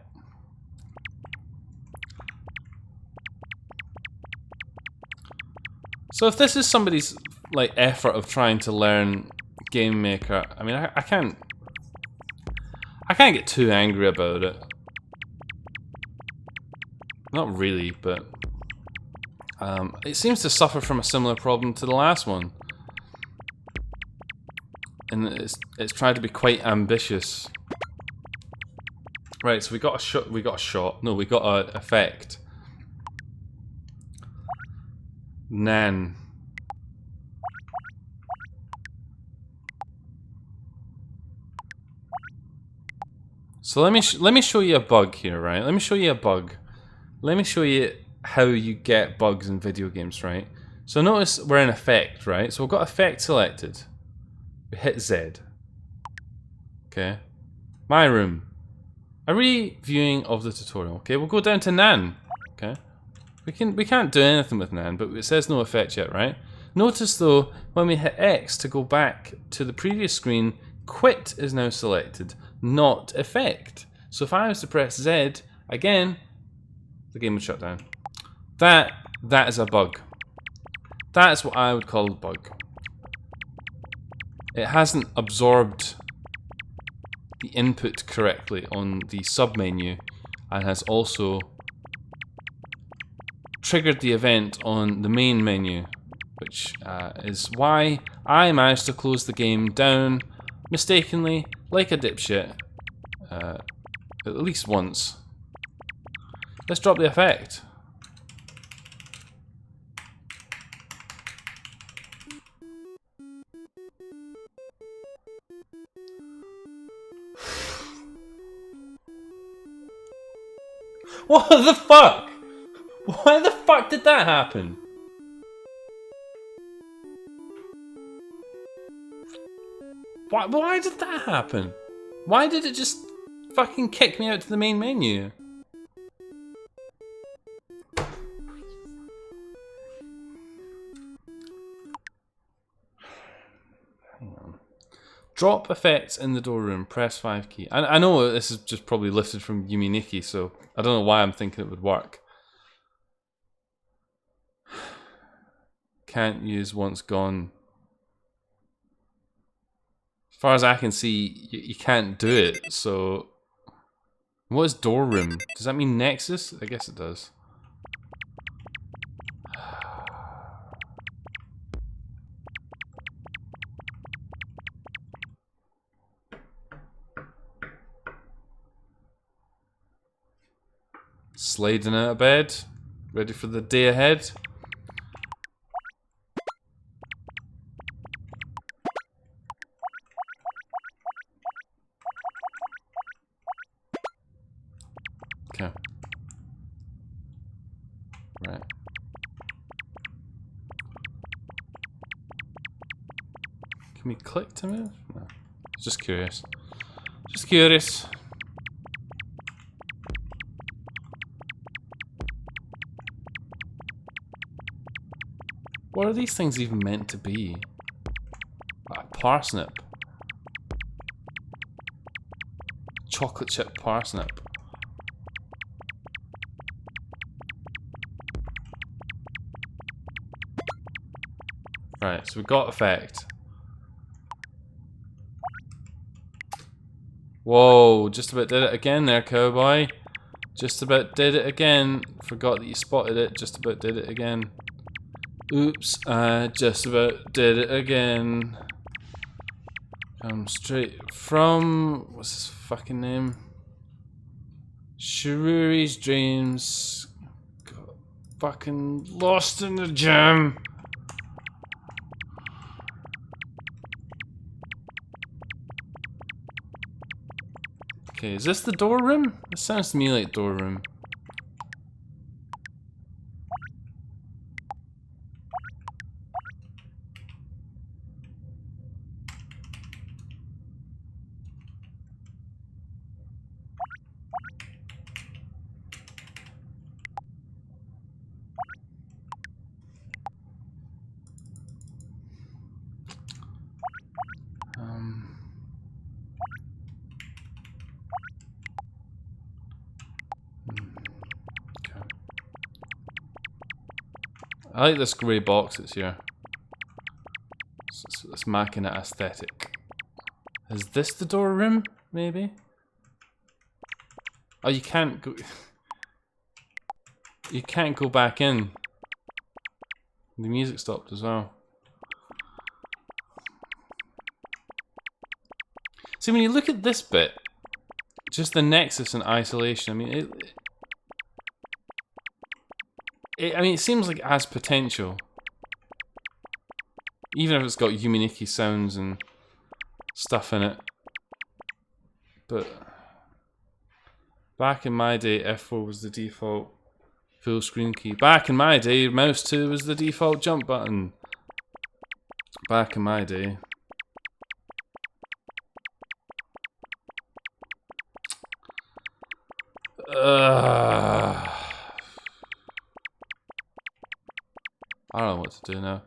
So if this is somebody's like effort of trying to learn Game Maker, I mean, I can't get too angry about it. Not really, but it seems to suffer from a similar problem to the last one. And it's tried to be quite ambitious. Right, so we got a shot. We got a shot. No, we got an effect. Nan. So let me show you a bug here, right? Let me show you a bug. Let me show you how you get bugs in video games, right? So notice we're in effect, right? So we've got effect selected. We hit Z. Okay. My room. A reviewing of the tutorial. Okay, we'll go down to Nan. Okay. We can't do anything with Nan, but it says no effect yet, right? Notice though, when we hit X to go back to the previous screen, quit is now selected, not effect. So if I was to press Z again, the game would shut down. That is a bug. That's what I would call a bug. It hasn't absorbed the input correctly on the submenu and has also triggered the event on the main menu, which is why I managed to close the game down mistakenly, like a dipshit, at least once. Let's drop the effect. What the fuck? Why the fuck did that happen? Why did that happen? Why did it just fucking kick me out to the main menu? Drop effects in the door room. Press 5 key. I know this is just probably lifted from Nikki, so I don't know why I'm thinking it would work. Can't use once gone. As far as I can see, you can't do it, so... What is door room? Does that mean Nexus? I guess it does. Sliding out of bed. Ready for the day ahead. Okay. Right. Can we click to move? No. Just curious. Just curious. What are these things even meant to be? A parsnip. Chocolate chip parsnip. Right, so we got effect. Whoa, just about did it again there, cowboy. Just about did it again. Forgot that you spotted it, just about did it again. Oops, I just about did it again. Come straight from... what's his fucking name? Shiruri's dreams. Got fucking lost in the gym. Okay, is this the door room? It sounds to me like door room. I like this grey box that's here. It's making it aesthetic. Is this the door room? Maybe? Oh, you can't go... you can't go back in. The music stopped as well. See, when you look at this bit, just the nexus and isolation, I mean, it seems like it has potential. Even if it's got Yuminiki sounds and stuff in it. But back in my day, F4 was the default full screen key. Back in my day, mouse 2 was the default jump button. Back in my day. I don't know what to do now.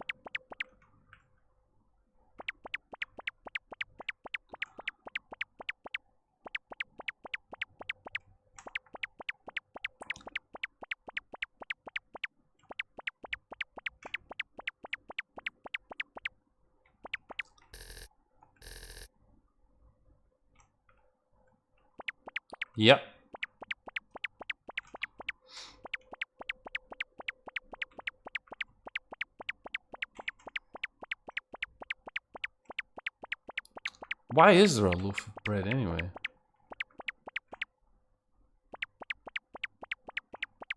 Yep. Why is there a loaf of bread anyway?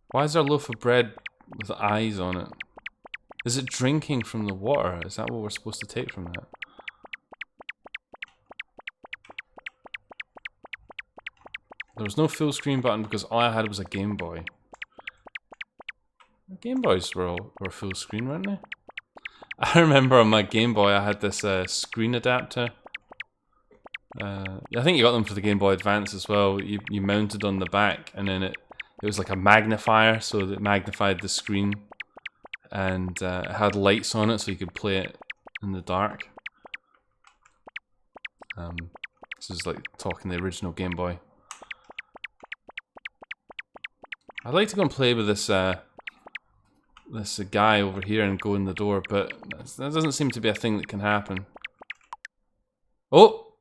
Why is there a loaf of bread with eyes on it? Is it drinking from the water? Is that what we're supposed to take from that? There was no full screen button because all I had was a Game Boy. Game Boys were full screen, weren't they? I remember on my Game Boy I had this screen adapter. I think you got them for the Game Boy Advance as well. You mounted on the back, and then it was like a magnifier, so that it magnified the screen, and it had lights on it, so you could play it in the dark. This is like talking the original Game Boy. I'd like to go and play with this this guy over here and go in the door, but that doesn't seem to be a thing that can happen. Oh!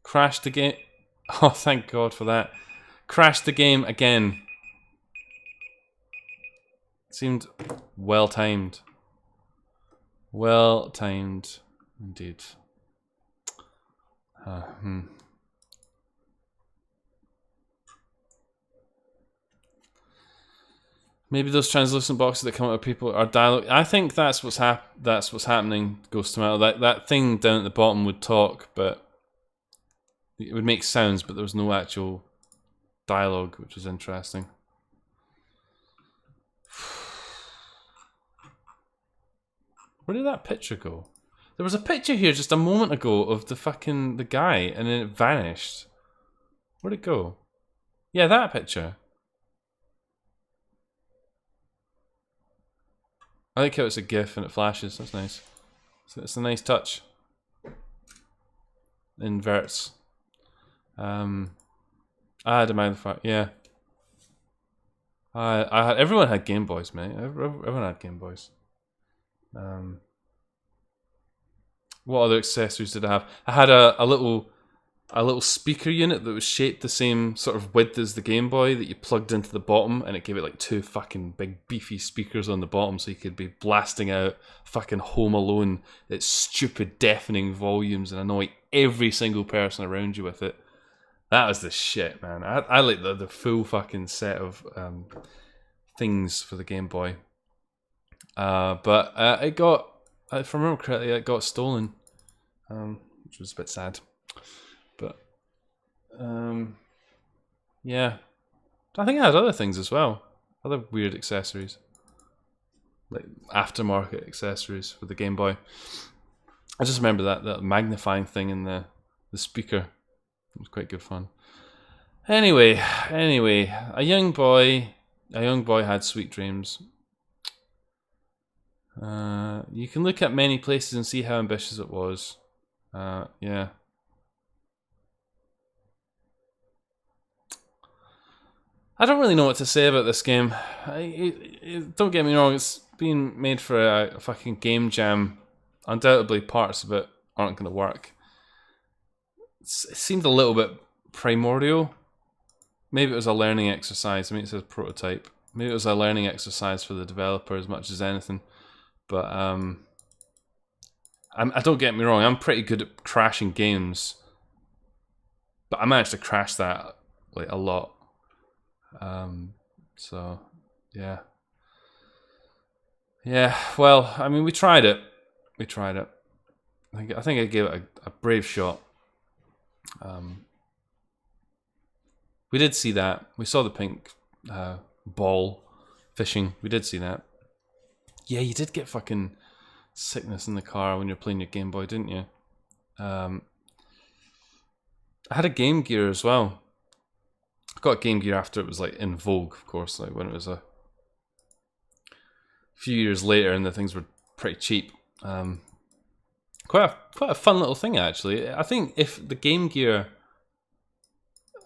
Crashed the game. Oh, thank God for that. Crashed the game again. Seemed well timed. Well timed, indeed. Maybe those translucent boxes that come out of people are dialogue. I think that's what's happening. Ghost Tomato. That thing down at the bottom would talk, but it would make sounds, but there was no actual dialogue, which was interesting. Where did that picture go? There was a picture here just a moment ago of the guy, and then it vanished. Where'd it go? Yeah, that picture. I like how it's a GIF and it flashes. That's nice. So it's a nice touch. Inverts. I had a magnifier. Yeah. I had. Everyone had Game Boys, mate. Everyone had Game Boys. What other accessories did I have? I had a little speaker unit that was shaped the same sort of width as the Game Boy that you plugged into the bottom, and it gave it like 2 fucking big beefy speakers on the bottom, so you could be blasting out fucking Home Alone at stupid deafening volumes and annoy every single person around you with it. That was the shit, man. I like the full fucking set of things for the Game Boy. But it got, if I remember correctly, it got stolen, which was a bit sad. But yeah, I think I had other things as well, other weird accessories, like aftermarket accessories for the Game Boy. I just remember that magnifying thing in the speaker. It was quite good fun. Anyway, a young boy had sweet dreams. You can look at many places and see how ambitious it was. Yeah. I don't really know what to say about this game. Don't get me wrong, it's being made for a fucking game jam. Undoubtedly parts of it aren't going to work. It seemed a little bit primordial. Maybe it was a learning exercise. I mean, it says prototype. Maybe it was a learning exercise for the developer as much as anything. But I don't get me wrong, I'm pretty good at crashing games. But I managed to crash that like a lot. So yeah. Yeah, well, I mean, we tried it. I think I gave it a brave shot. We did see that. We saw the pink ball fishing. We did see that. Yeah, you did get fucking sickness in the car when you're playing your Game Boy, didn't you? I had a Game Gear as well. I got a Game Gear after it was like in vogue, of course, like when it was a few years later and the things were pretty cheap. Quite a fun little thing, actually. I think if the Game Gear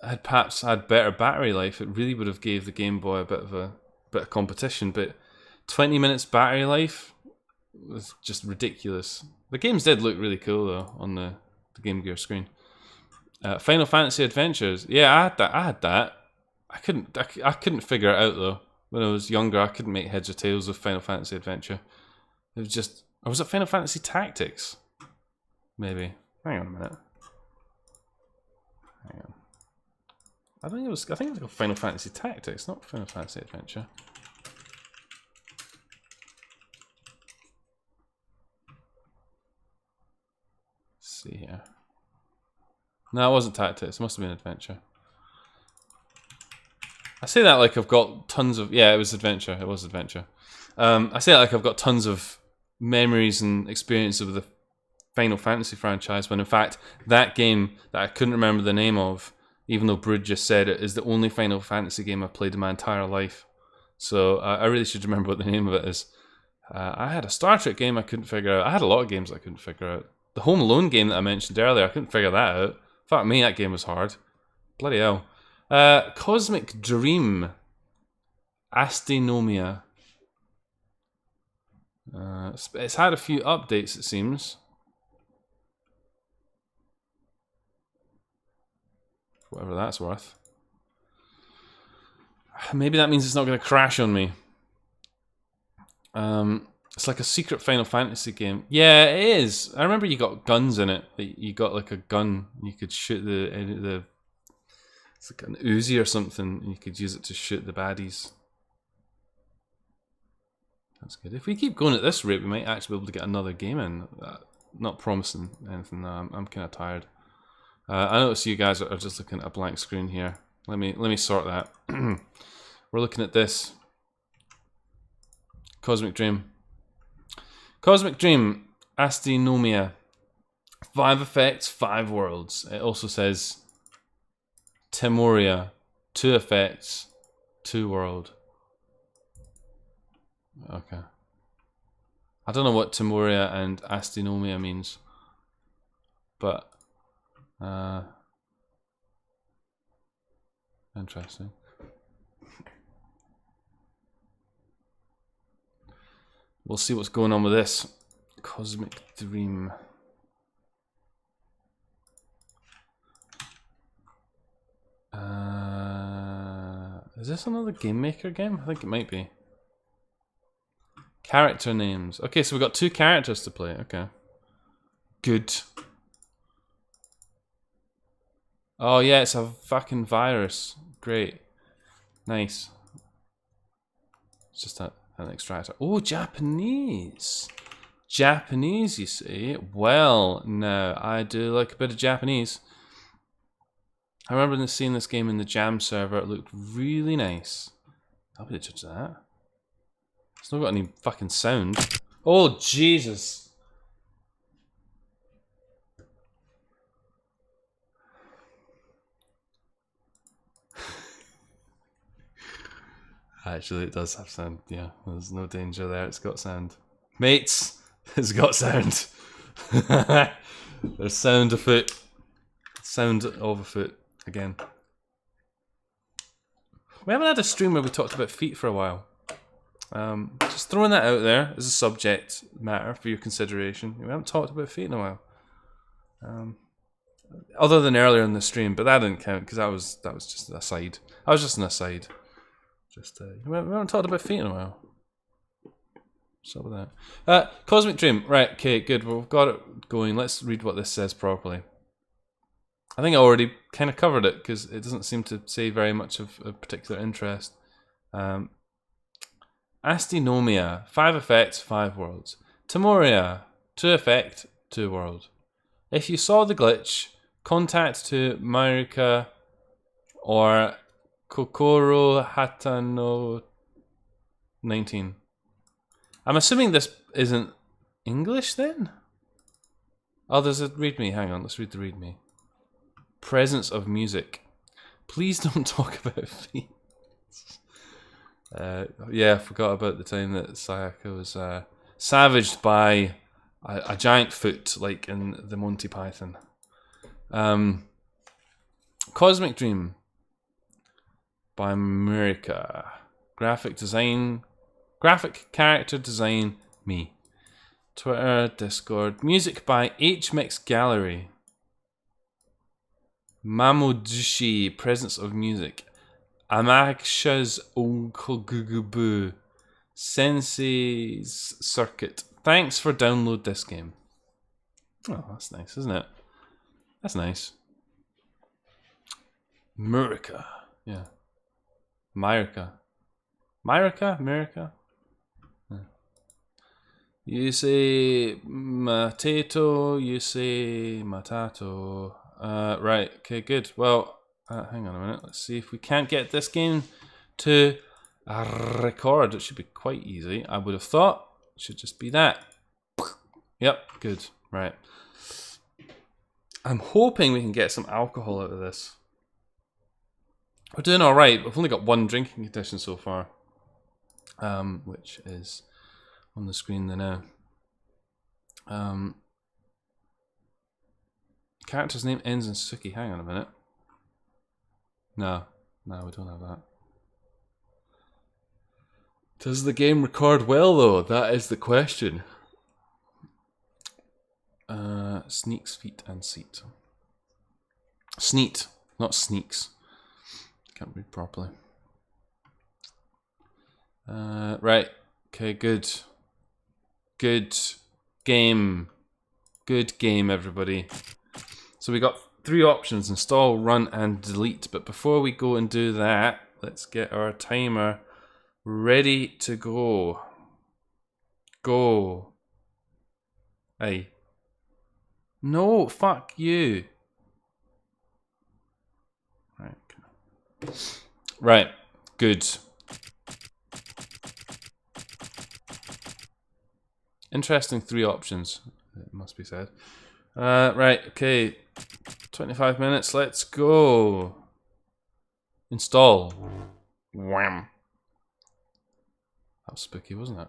had perhaps had better battery life, it really would have gave the Game Boy a bit of competition. But 20 minutes battery life was just ridiculous. The games did look really cool though on the Game Gear screen. Final Fantasy Adventures, yeah, I had that. I couldn't figure it out though. When I was younger, I couldn't make heads or tails of Final Fantasy Adventure. It was just, or was it Final Fantasy Tactics? Maybe. Hang on a minute. Hang on. I think it was Final Fantasy Tactics, not Final Fantasy Adventure. Let's see here. No, it wasn't Tactics. It must have been Adventure. I say that like I've got tons of... Yeah, it was Adventure. It was Adventure. I say that like I've got tons of memories and experience of the Final Fantasy franchise, when in fact, that game that I couldn't remember the name of, even though Brood just said it, is the only Final Fantasy game I've played in my entire life. So I really should remember what the name of it is. I had a Star Trek game I couldn't figure out. I had a lot of games I couldn't figure out. The Home Alone game that I mentioned earlier, I couldn't figure that out. Fuck me, that game was hard. Bloody hell. Cosmic Dream. Astenomia. It's had a few updates, it seems. Whatever that's worth. Maybe that means it's not going to crash on me. It's like a secret Final Fantasy game. Yeah, it is. I remember you got guns in it. You got like a gun. You could shoot the it's like an Uzi or something. And you could use it to shoot the baddies. That's good. If we keep going at this rate, we might actually be able to get another game in. Not promising anything. No, I'm kind of tired. I notice you guys are just looking at a blank screen here. Let me sort that. We're looking at this. Cosmic Dream. Cosmic Dream, Astenomia. 5 effects, 5 worlds. It also says Timoria, 2 effects, 2 world. Okay. I don't know what Timoria and Astenomia means, but interesting. We'll see what's going on with this. Cosmic Dream. Is this another Game Maker game? I think it might be. Character names. Okay, so we've got 2 characters to play. Okay. Good. Oh yeah, it's a fucking virus. Great. Nice. It's just an extractor. Oh, Japanese. Japanese, you see. Well, no, I do like a bit of Japanese. I remember seeing this game in the Jam server. It looked really nice. I'll be the judge of that. It's not got any fucking sound. Oh, Jesus. Actually, it does have sound. Yeah, there's no danger there. It's got sound. Mates, it's got sound. There's sound afoot. Sound of afoot again. We haven't had a stream where we talked about feet for a while. Just throwing that out there as a subject matter for your consideration. We haven't talked about feet in a while. Other than earlier in the stream, but that didn't count because that was just an aside. I was just an aside. Just we haven't talked about feet in a while. What's up with that? Cosmic Dream. Right, okay, good. We've got it going. Let's read what this says properly. I think I already kind of covered it because it doesn't seem to say very much of particular interest. Astenomia, 5 effects, 5 worlds. Timoria, 2 effect, 2 world. If you saw the glitch, contact to Marika or Kokoro Hatano 19. I'm assuming this isn't English then? Oh, there's a readme. Hang on, let's read the readme. Presence of music. Please don't talk about feet. Yeah, I forgot about the time that Sayaka was savaged by a giant foot, like in the Monty Python. Cosmic Dream by Murika. Graphic character design, me. Twitter, Discord. Music by HMix Gallery. Mamodushi, Presence of Music. Amaksha's Onkogugubu. Sensei's Circuit. Thanks for download this game. Oh, that's nice, isn't it? That's nice. Murika. Yeah. Myrika. Myrika? Myrika? Yeah. You say Matato, you say Matato. Right, okay, good. Well, hang on a minute. Let's see if we can't get this game to record. It should be quite easy. I would have thought it should just be that. Yep, good. Right. I'm hoping we can get some alcohol out of this. We're doing alright. We've only got 1 drinking condition so far. Which is on the screen there now. Character's name ends in Suki. Hang on a minute. No, we don't have that. Does the game record well though? That is the question. Sneaks, feet, and seat. Sneet, not sneaks. Can't read properly. Right. Okay, good. Good game. Good game, everybody. So we got 3 options: install, run, and delete. But before we go and do that, let's get our timer ready to go. Go. Hey. No, fuck you. Right. Good. Interesting 3 options, it must be said. Right, okay. 25 minutes, let's go. Install. Wham. That was spooky, wasn't it?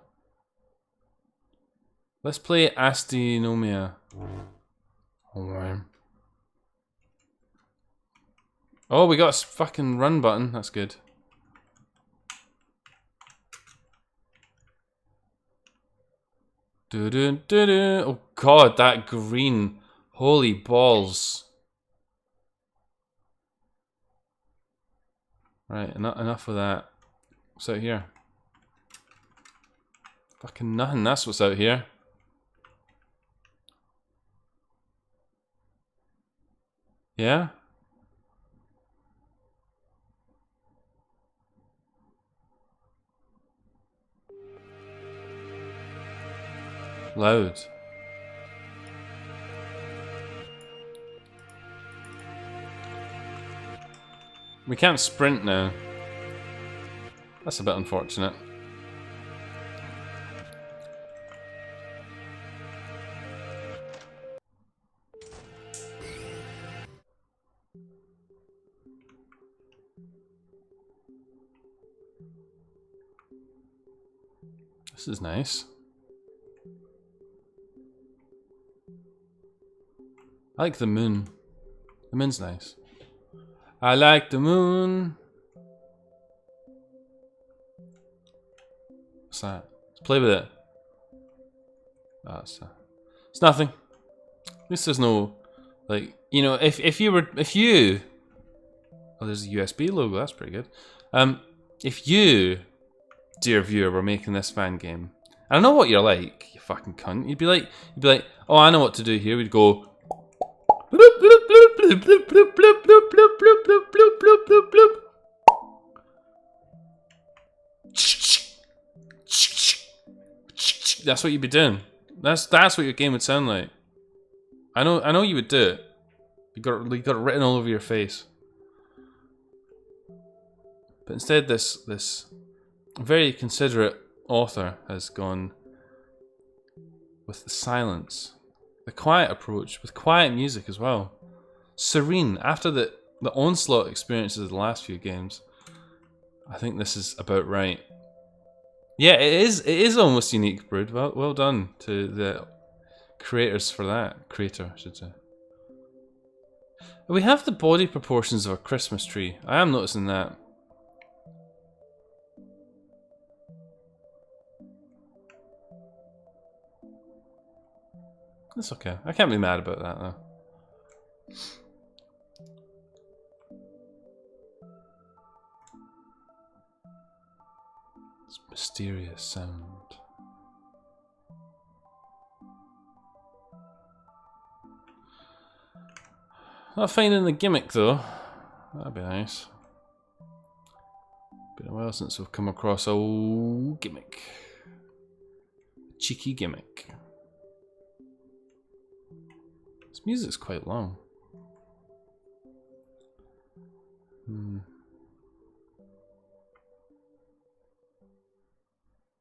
Let's play Astinomia. Wham. Oh, we got a fucking run button, that's good. Do-do-do-do. Oh god, that green. Holy balls. Right, enough of that. What's out here? Fucking nothing, that's what's out here. Yeah? Loud. We can't sprint now. That's a bit unfortunate. This is nice. I like the moon. The moon's nice. I like the moon. What's that? Let's play with it. Oh, it's nothing. At least there's no, like, you know, if you oh, there's a USB logo, that's pretty good. If you, dear viewer, were making this fan game, I know what you're like, you fucking cunt. You'd be like, oh, I know what to do here. We'd go. That's what you'd be doing. That's what your game would sound like. I know you would do it. You got it written all over your face. But instead, this very considerate author has gone with the silence, the quiet approach, with quiet music as well. Serene. After the onslaught experiences of the last few games, I think this is about right. Yeah, it is almost unique, Brood. Well done to the creators for that. Creator, I should say. We have the body proportions of a Christmas tree. I am noticing that. That's okay. I can't be mad about that though. It's mysterious sound. Not finding the gimmick though. That'd be nice. Been a while since we've come across a gimmick. Cheeky gimmick. This music's quite long.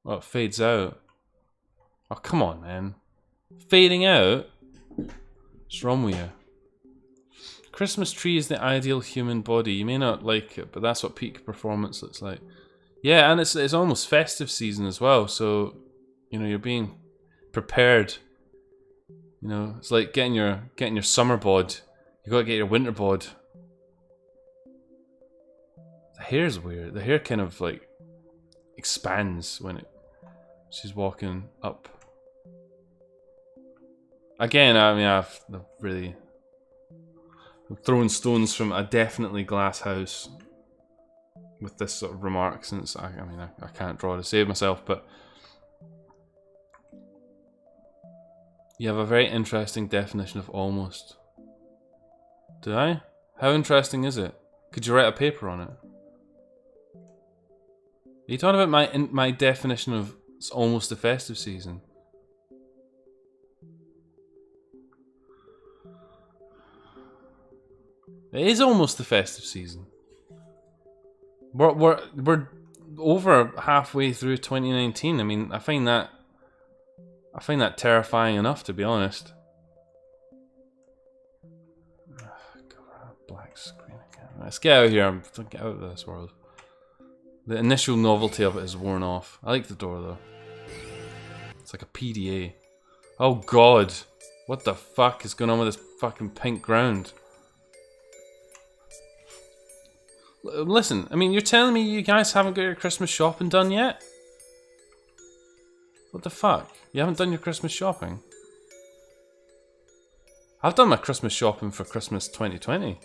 Oh, it fades out. Oh, come on, man. Fading out? What's wrong with you? Christmas tree is the ideal human body. You may not like it, but that's what peak performance looks like. Yeah, and it's almost festive season as well, so you know you're being prepared. You know, it's like getting your summer bod You gotta get your winter bod. The hair's weird. The hair kind of like expands when she's walking up. Again, I mean, I've really thrown stones from a definitely glass house with this sort of remark, since I can't draw to save myself, but you have a very interesting definition of almost. Do I? How interesting is it? Could you write a paper on it? Are you talking about my definition of it's almost the festive season? It is almost the festive season. We're over halfway through 2019. I mean, I find that terrifying enough, to be honest. Black screen again. Let's get out of here. Get out of this world. The initial novelty of it is worn off. I like the door though. It's like a PDA. Oh god. What the fuck is going on with this fucking pink ground? Listen, I mean, you're telling me you guys haven't got your Christmas shopping done yet? What the fuck? You haven't done your Christmas shopping? I've done my Christmas shopping for Christmas 2020.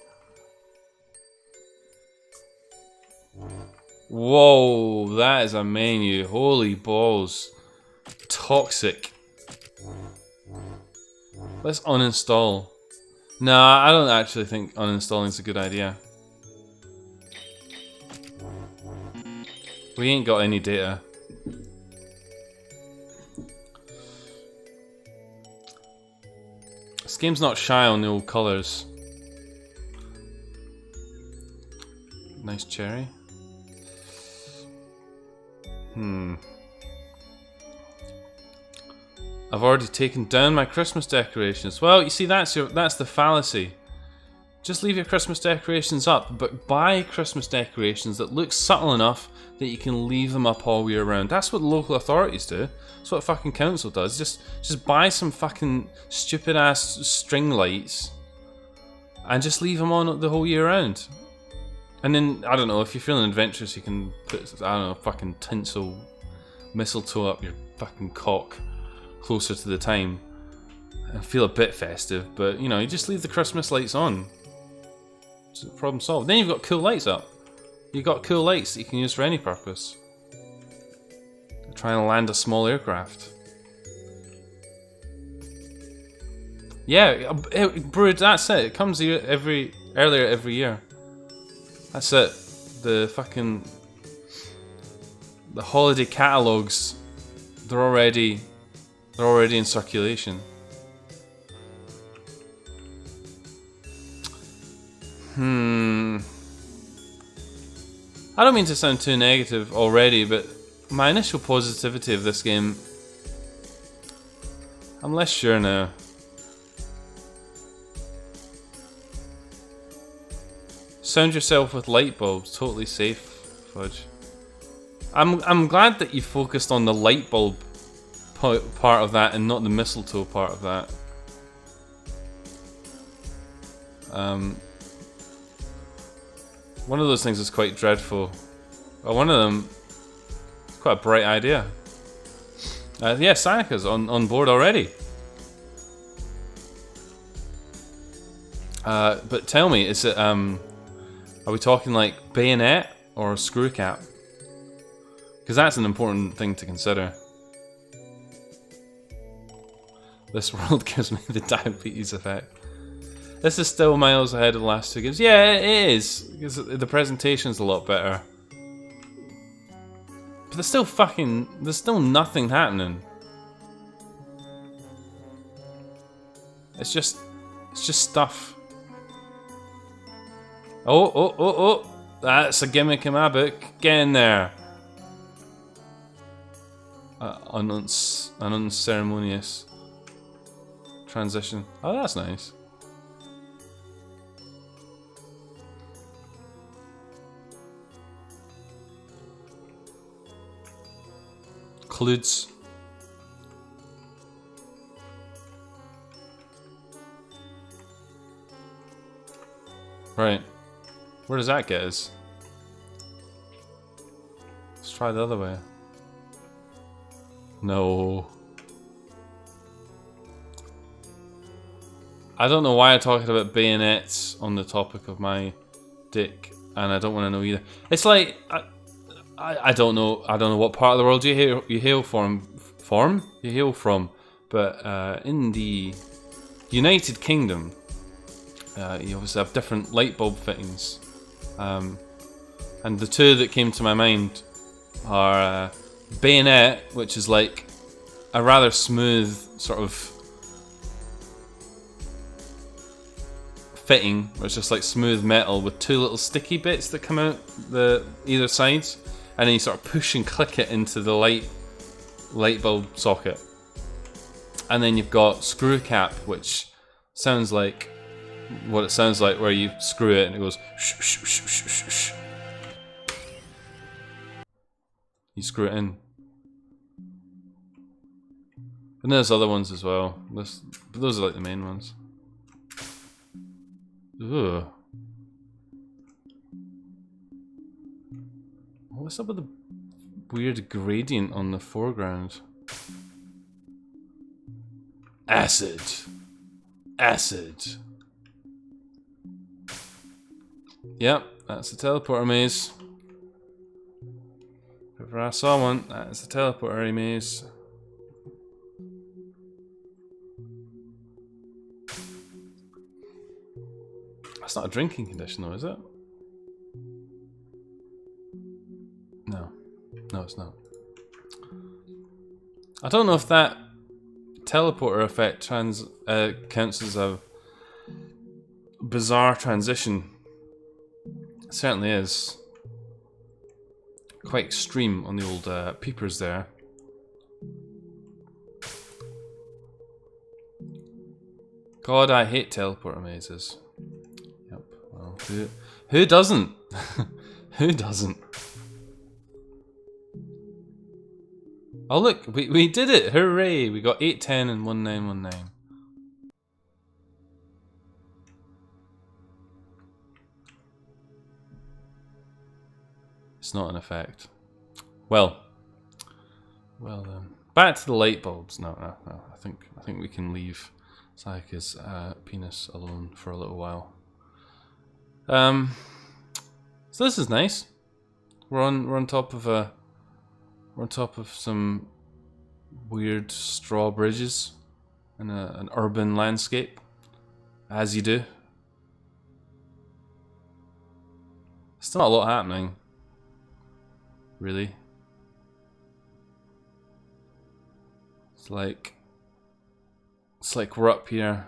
Whoa, that is a menu. Holy balls. Toxic. Let's uninstall. Nah, I don't actually think uninstalling is a good idea. We ain't got any data. This game's not shy on the old colours. Nice cherry. I've already taken down my Christmas decorations. Well, you see, that's the fallacy. Just leave your Christmas decorations up, but buy Christmas decorations that look subtle enough that you can leave them up all year round. That's what local authorities do. That's what fucking council does. Just buy some fucking stupid ass string lights and just leave them on the whole year round. And then, I don't know, if you're feeling adventurous, you can put, I don't know, fucking tinsel mistletoe up your fucking cock closer to the time and feel a bit festive, but you know, you just leave the Christmas lights on. Problem solved. Then you've got cool lights up. You've got cool lights that you can use for any purpose. Trying to land a small aircraft. Yeah, Brood, that's it. It comes earlier every year. That's it. The holiday catalogues, they're already in circulation. I don't mean to sound too negative already, but my initial positivity of this game, I'm less sure now. Sound yourself with light bulbs, totally safe, Fudge. I'm glad that you focused on the light bulb part of that and not the mistletoe part of that. One of those things is quite dreadful. Well, one of them is quite a bright idea. Yeah, Sanika's on board already. But tell me, is it are we talking like bayonet or screw cap? Because that's an important thing to consider. This world gives me the diabetes effect. This is still miles ahead of the last two games. Yeah, it is, because the presentation's a lot better. But there's still nothing happening. It's just stuff. Oh, that's a gimmick in my book. Get in there. An unceremonious transition. Oh, that's nice. Includes Right. Where does that get us? Let's try the other way. No. I don't know why I'm talking about bayonets on the topic of my dick, and I don't want to know either. It's like I don't know what part of the world you hail from, but in the United Kingdom, you obviously have different light bulb fittings, and the two that came to my mind are bayonet, which is like a rather smooth sort of fitting, where it's just like smooth metal with two little sticky bits that come out the either sides, and then you sort of push and click it into the light bulb socket. And then you've got screw cap, which sounds like what it sounds like, where you screw it and it goes shh, shh, shh, shh, shh, shh. You screw it in. And there's other ones as well. But those are like the main ones. Ugh. What's up with the weird gradient on the foreground? Acid. Acid. Yep, that's a teleporter maze. If ever I saw one, that's a teleporter maze. That's not a drinking condition though, is it? No. No, it's not. I don't know if that teleporter effect counts as a bizarre transition. It certainly is. Quite extreme on the old peepers there. God, I hate teleporter mazes. Yep. Well, who doesn't? Who doesn't? Oh look, we did it! Hooray! We got 810 and 1919. It's not an effect. Well then. Back to the light bulbs. No. I think we can leave Sayaka's penis alone for a little while. So this is nice. We're on top of some weird straw bridges in an urban landscape, as you do. Still not a lot happening, really. It's like we're up here.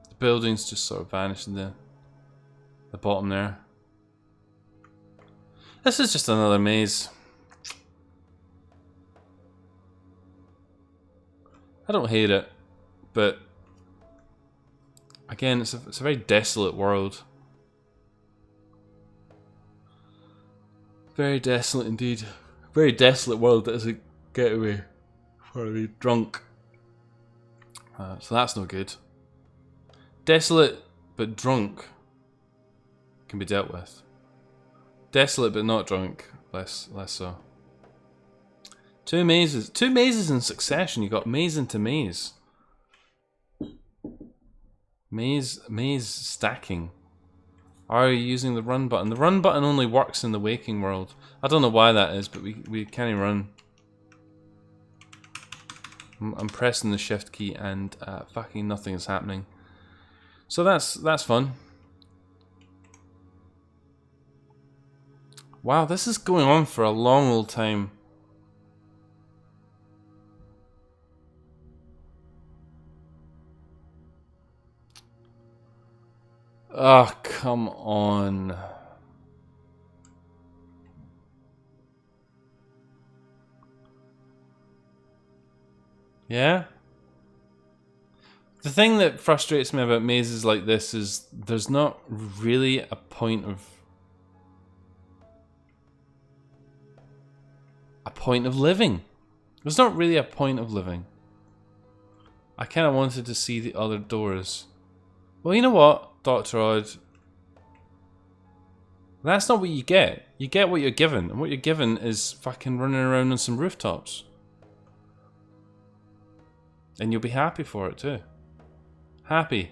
The buildings just sort of vanish in the bottom there. This is just another maze. I don't hate it, but again, it's a very desolate world. Very desolate indeed. Very desolate world that is a getaway for the drunk. So that's no good. Desolate but drunk can be dealt with. Desolate but not drunk, less so. Two mazes in succession. You got maze into maze. Maze stacking. Are you using the run button? The run button only works in the waking world. I don't know why that is, but we can't run. I'm pressing the shift key and fucking nothing is happening. So that's fun. Wow, this is going on for a long old time. Oh, come on. Yeah? The thing that frustrates me about mazes like this is there's not really a point of living. There's not really a point of living. I kind of wanted to see the other doors. Well, you know what, Dr. Odd? That's not what you get. You get what you're given. And what you're given is fucking running around on some rooftops. And you'll be happy for it too. Happy.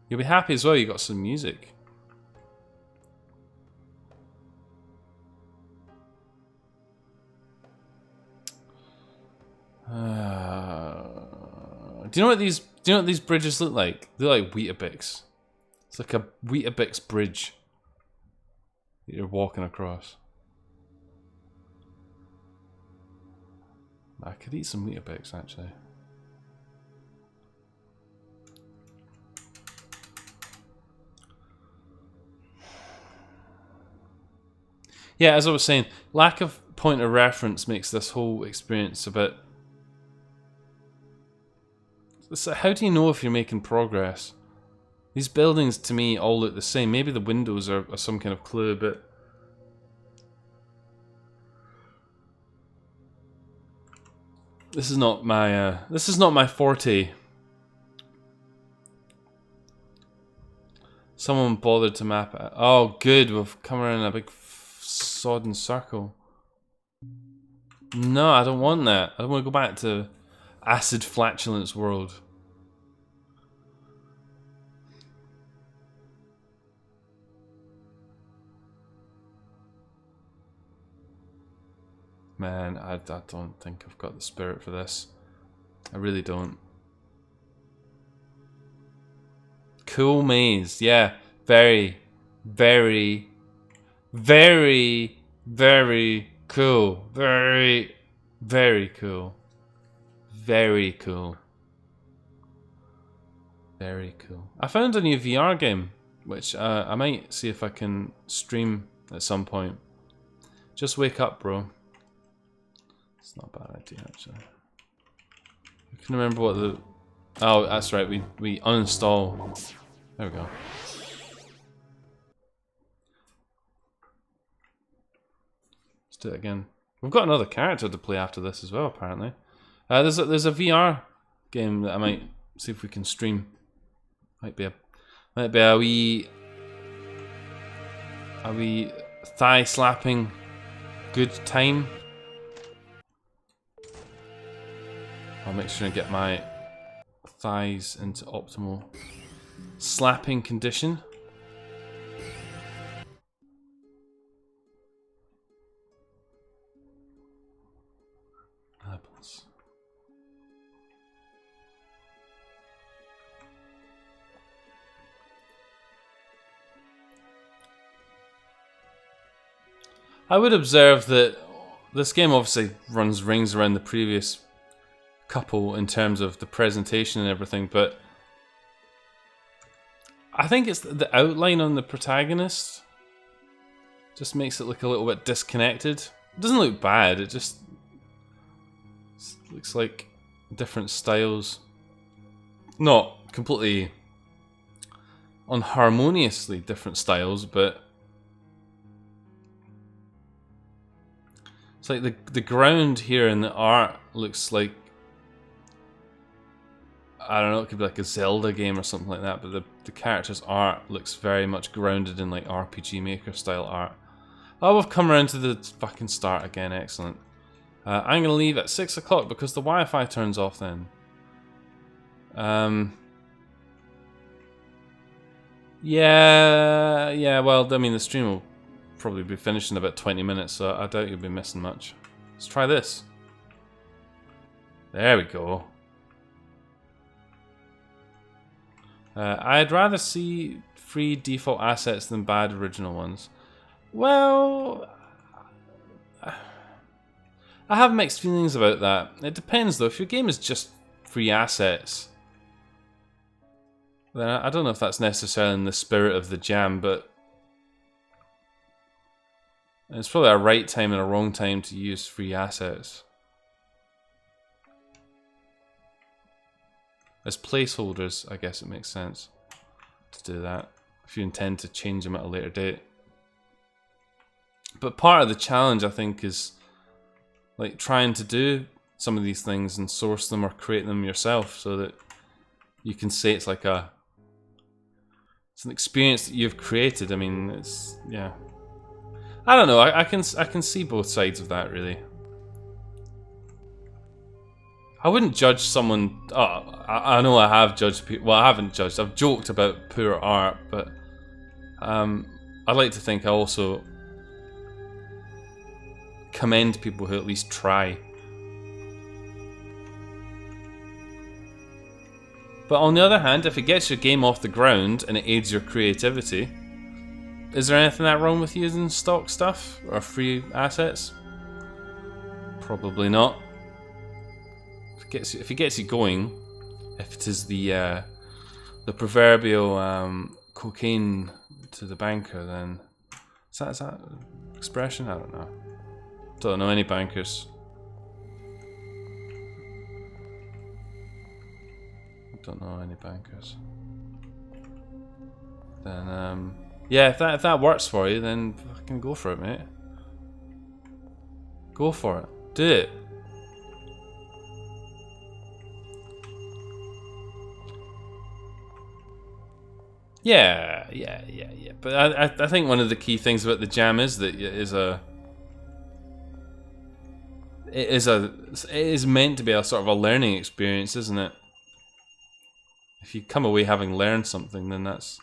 You'll be happy as well, you got some music. Do you know what these bridges look like? They're like Weetabix. It's like a Weetabix bridge that you're walking across. I could eat some Weetabix actually. Yeah, as I was saying, lack of point of reference makes this whole experience a bit... So how do you know if you're making progress? These buildings to me all look the same. Maybe the windows are some kind of clue, but... This is not my forte. Someone bothered to map it. Oh, good. We've come around a big sodden circle. No, I don't want that. I don't want to go back to acid flatulence world. Man, I don't think I've got the spirit for this. I really don't. Cool maze, yeah. Very, very, very, very cool. Very, very cool. Very cool. Very cool. I found a new VR game, which I might see if I can stream at some point. Just wake up, bro. It's not a bad idea, actually. I can remember what the... Oh, that's right, we uninstall. There we go. Let's do it again. We've got another character to play after this as well, apparently. There's a VR game that I might see if we can stream. Might be a wee thigh slapping good time. I'll make sure and get my thighs into optimal slapping condition. Apples. I would observe that this game obviously runs rings around the previous couple in terms of the presentation and everything, but I think it's the outline on the protagonist just makes it look a little bit disconnected. It doesn't look bad, it just looks like different styles. Not completely unharmoniously different styles, but it's like the ground here in the art looks like, I don't know, it could be like a Zelda game or something like that, but the character's art looks very much grounded in like RPG Maker style art. Oh, we've come around to the fucking start again, excellent. I'm gonna leave at 6 o'clock because the Wi-Fi turns off then. Yeah, well, I mean the stream will probably be finished in about 20 minutes, so I doubt you'll be missing much. Let's try this. There we go. I'd rather see free default assets than bad original ones. Well, I have mixed feelings about that. It depends though. If your game is just free assets, then I don't know if that's necessarily in the spirit of the jam, but it's probably a right time and a wrong time to use free assets. As placeholders, I guess it makes sense to do that if you intend to change them at a later date. But part of the challenge, I think, is like trying to do some of these things and source them or create them yourself, so that you can say it's like it's an experience that you've created. I mean, it's, yeah. I don't know. I can see both sides of that, really. I wouldn't judge someone. Oh, I know I have judged people. Well, I haven't judged. I've joked about poor art, but I'd like to think I also commend people who at least try. But on the other hand, if it gets your game off the ground and it aids your creativity, is there anything that wrong with using stock stuff or free assets? Probably not. If it gets you going, if it is the proverbial cocaine to the banker, then is that expression? I don't know. Don't know any bankers. Don't know any bankers. Then yeah, if that works for you, then fucking go for it, mate. Go for it. Do it. Yeah. But I think one of the key things about the jam is that it is meant to be a sort of a learning experience, isn't it? If you come away having learned something, then that's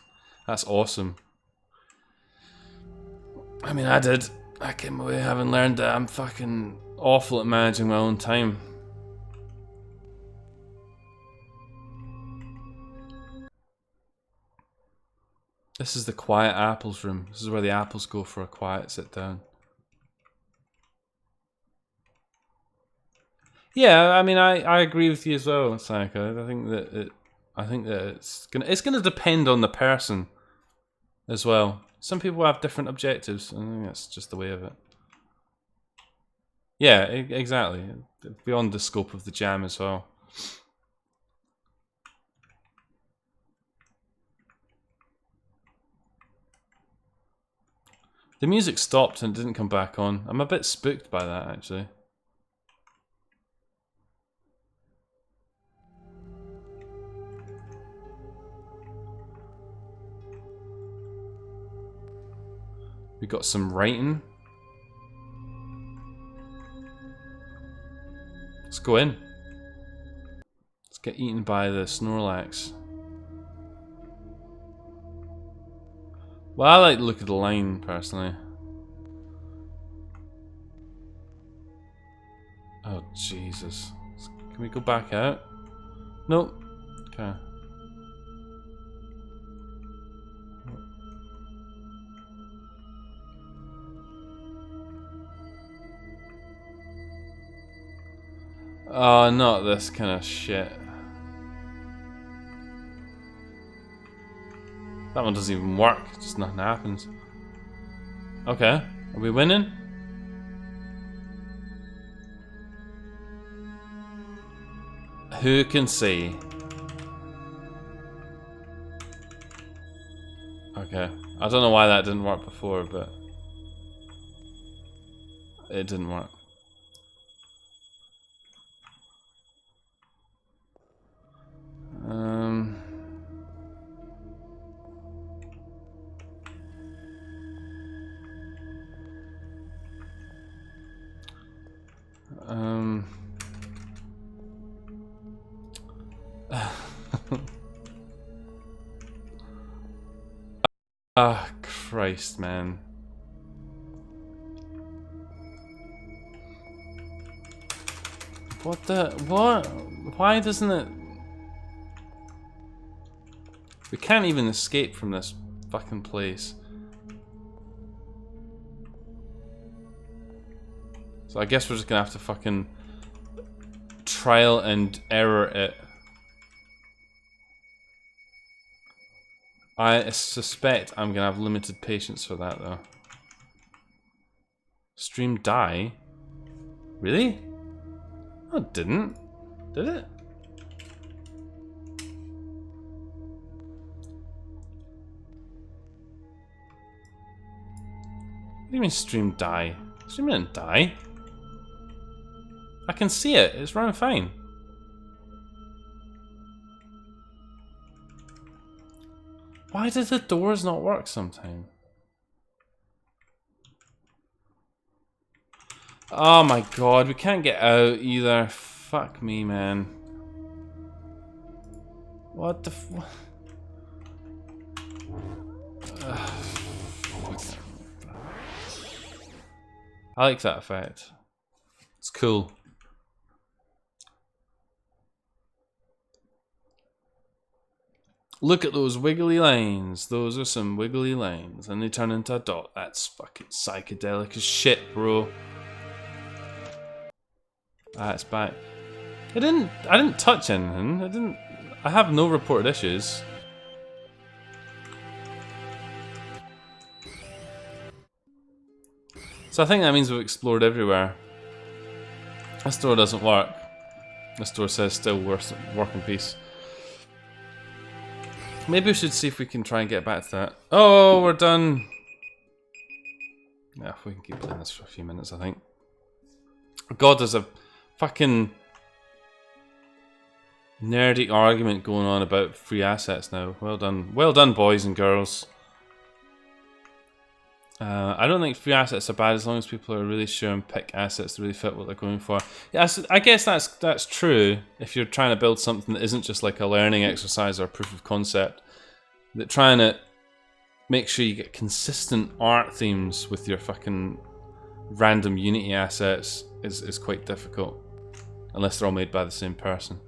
awesome. I mean, I did. I came away having learned that I'm fucking awful at managing my own time. This is the quiet apples room. This is where the apples go for a quiet sit down. Yeah, I mean, I agree with you as well, Sayaka. I think that it's gonna depend on the person as well. Some people have different objectives, and I think that's just the way of it. Yeah, exactly. Beyond the scope of the jam as well. The music stopped and it didn't come back on. I'm a bit spooked by that, actually. We got some writing. Let's go in. Let's get eaten by the Snorlax. Well, I like the look of the line, personally. Oh, Jesus. Can we go back out? Nope. Okay. Oh, not this kind of shit. That one doesn't even work, just nothing happens. Okay, are we winning? Who can say? Okay, I don't know why that didn't work before, but it didn't work. Ah, Christ, man. What the? What? Why doesn't it? We can't even escape from this fucking place. So I guess we're just gonna have to fucking trial and error it. I suspect I'm gonna have limited patience for that though. Stream die? Really? Oh, it didn't. Did it? What do you mean stream die? Stream didn't die. I can see it. It's running fine. Why does the doors not work sometimes? Oh my god, we can't get out either. Fuck me, man. What the f... I like that effect. It's cool. Look at those wiggly lines. Those are some wiggly lines. And they turn into a dot. That's fucking psychedelic as shit, bro. Ah, it's back. I didn't touch anything. I have no reported issues. So I think that means we've explored everywhere. This door doesn't work. This door says still work in peace. Maybe we should see if we can try and get back to that. Oh, we're done. Yeah, we can keep playing this for a few minutes, I think. God, there's a fucking nerdy argument going on about free assets now. Well done, boys and girls. I don't think free assets are bad as long as people are really sure and pick assets that really fit what they're going for. Yeah, I guess that's true if you're trying to build something that isn't just like a learning exercise or proof of concept. That trying to make sure you get consistent art themes with your fucking random Unity assets is quite difficult. Unless they're all made by the same person.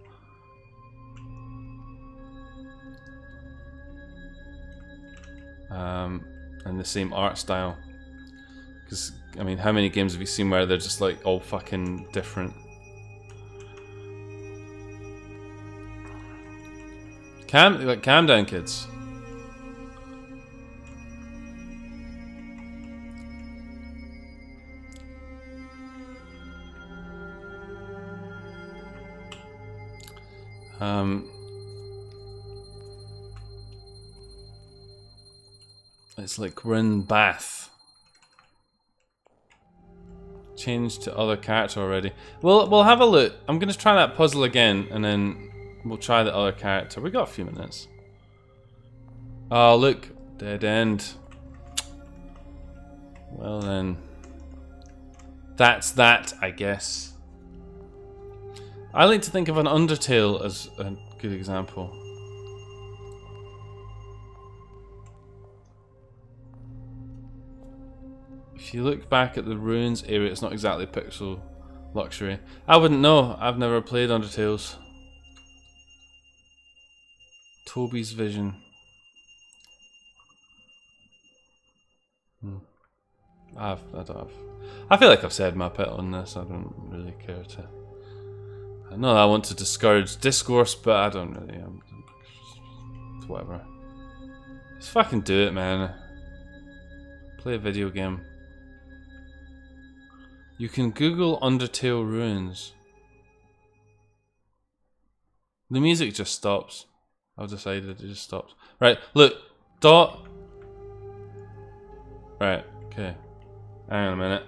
And the same art style. Because, I mean, how many games have you seen where they're just like all fucking different? Calm down, kids. It's like we're in Bath. Change to other character already. We'll have a look. I'm gonna try that puzzle again, and then we'll try the other character. We got a few minutes. Oh look, dead end. Well then, that's that, I guess. I like to think of an Undertale as a good example. If you look back at the ruins area, it's not exactly pixel luxury. I wouldn't know. I've never played Undertales. Toby's vision. I feel like I've said my bit on this. I don't really care to. I know I want to discourage discourse, but I don't really. Whatever. Just fucking do it, man. Play a video game. You can Google Undertale ruins. The music just stops. I've decided it just stops. Right, look, dot. Right, okay. Hang on a minute.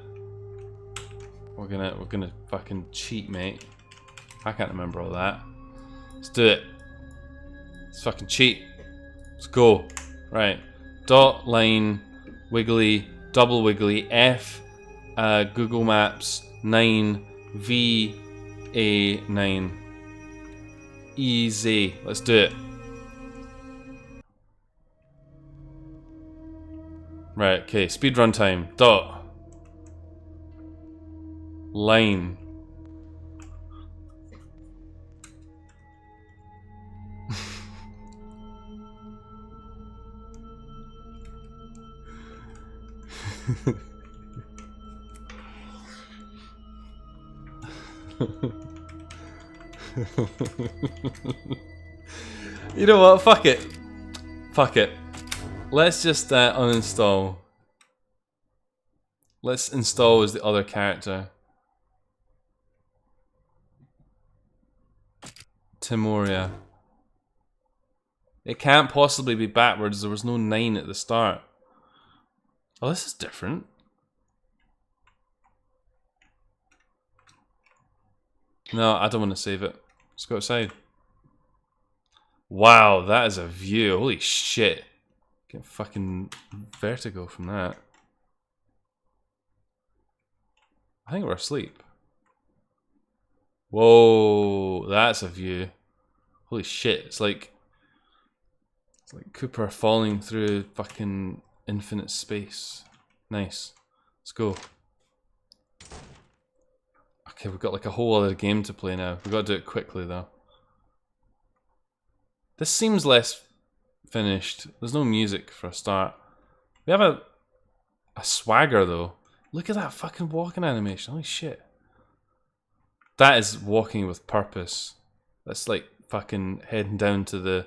We're gonna fucking cheat, mate. I can't remember all that. Let's do it. Let's fucking cheat. Let's go. Right. Dot, line, wiggly, double wiggly, F, Google Maps, 9, V, A, 9. Easy. Let's do it. Right, okay, speedrun time. Dot. Line. You know what? Fuck it. Fuck it. Let's just uninstall. Let's install as the other character. Timoria. It can't possibly be backwards. There was no 9 at the start. Oh, this is different. No, I don't want to save it. Let's go outside. Wow, that is a view. Holy shit. Get fucking vertigo from that. I think we're asleep. Whoa, that's a view. Holy shit, it's like Cooper falling through fucking infinite space. Nice. Let's go. Okay, we've got like a whole other game to play now. We've got to do it quickly though. This seems less finished. There's no music for a start. We have a swagger though. Look at that fucking walking animation. Holy shit. That is walking with purpose. That's like fucking heading down to the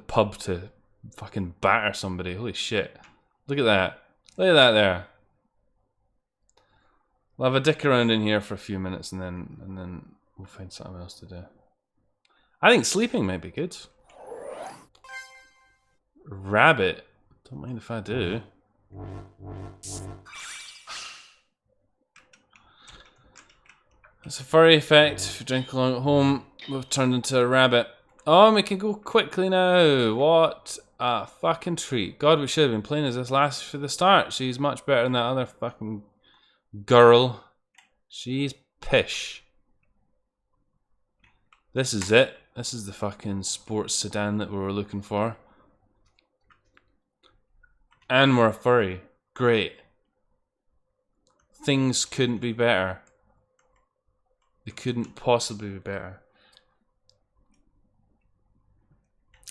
pub to fucking batter somebody. Holy shit. Look at that. Look at that there. We'll have a dick around in here for a few minutes and then we'll find something else to do. I think sleeping might be good. Rabbit. Don't mind if I do. It's a furry effect. If you drink along at home, we've turned into a rabbit. Oh, and we can go quickly now. What a fucking treat. God, we should have been playing as this last for the start. She's much better than that other fucking girl. She's pish. This is it. This is the fucking sports sedan that we were looking for. And we're a furry. Great. Things couldn't be better. They couldn't possibly be better.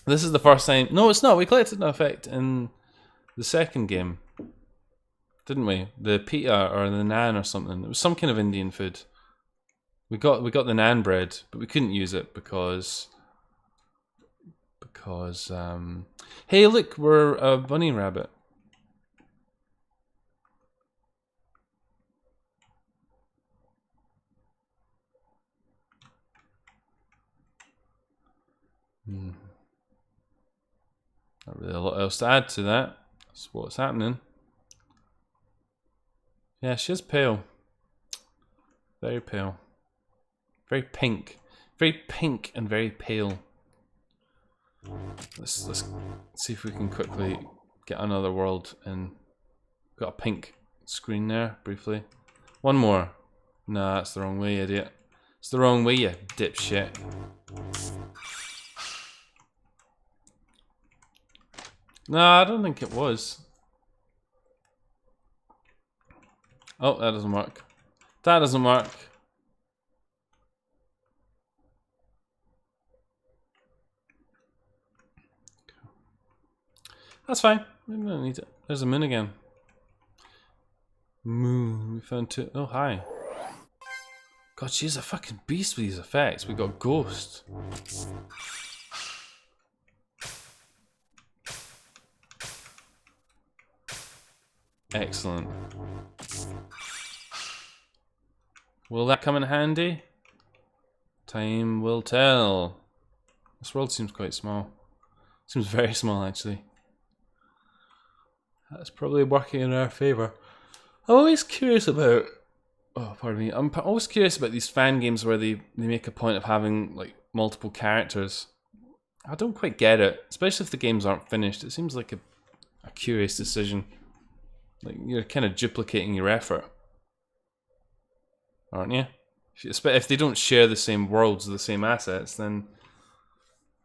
This is the first time... No, it's not. We collected an effect in the second game. Didn't we? The pita or the naan or something. It was some kind of Indian food. We got the naan bread, but we couldn't use it because hey, look, we're a bunny rabbit. Not really a lot else to add to that. That's what's happening. Yeah, she's pale. Very pale. Very pink. Very pink and very pale. Let's see if we can quickly get another world and got a pink screen there, briefly. One more. Nah, that's the wrong way, idiot. It's the wrong way, you dipshit. Nah, I don't think it was. Oh, that doesn't work. That doesn't work. That's fine. We don't need it. There's a moon again. Moon. We found two. Oh, hi. God, she's a fucking beast with these effects. We got Ghost. Excellent. Will that come in handy? Time will tell. This world seems quite small. Seems very small, actually. That's probably working in our favour. I'm always curious about... Oh, pardon me. I'm always curious about these fan games where they make a point of having like multiple characters. I don't quite get it, especially if the games aren't finished. It seems like a curious decision. Like you're kind of duplicating your effort, aren't you? If they don't share the same worlds, the same assets, then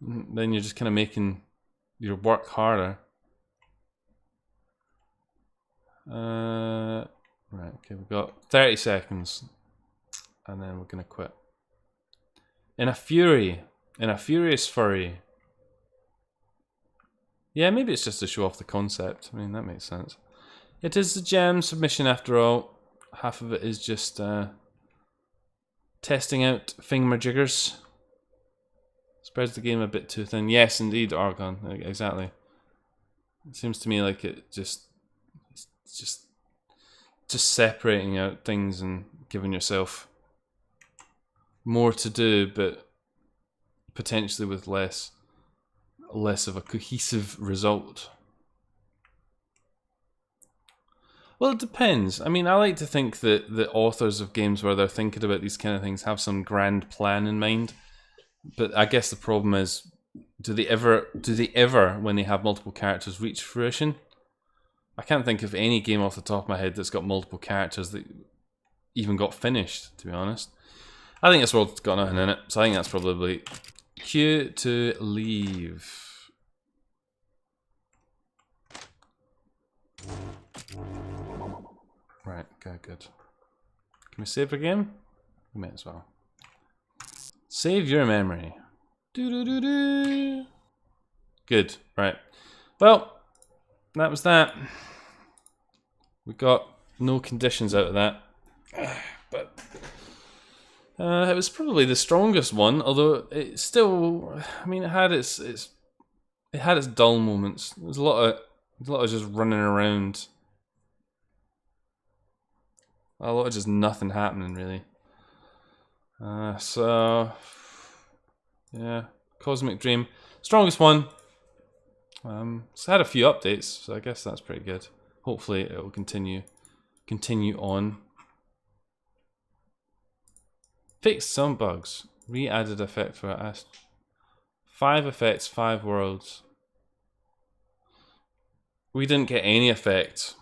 you're just kind of making your work harder. Right, okay, we've got 30 seconds, and then we're gonna quit. In a furious furry. Yeah, maybe it's just to show off the concept. I mean, that makes sense. It is a gem submission after all. Half of it is just testing out thingamajiggers. Spreads the game a bit too thin. Yes, indeed, Argon. Exactly. It seems to me like it's just separating out things and giving yourself more to do, but potentially with less of a cohesive result. Well, it depends. I mean, I like to think that the authors of games where they're thinking about these kind of things have some grand plan in mind. But I guess the problem is, do they ever, when they have multiple characters, reach fruition? I can't think of any game off the top of my head that's got multiple characters that even got finished, to be honest. I think this world's got nothing in it, so I think that's probably cue to leave. Right, okay, good. Can we save again? We might as well. Save your memory. Doo-doo-doo-doo. Good, right. Well, that was that. We got no conditions out of that. But it was probably the strongest one, although it still, I mean, it had its dull moments. There was a lot of just running around. A lot of just nothing happening, really. So yeah, Cosmic Dream, strongest one. It's had a few updates, so I guess that's pretty good. Hopefully, it will continue on. Fixed some bugs. Re-added effect for us. 5 effects, 5 worlds. We didn't get any effect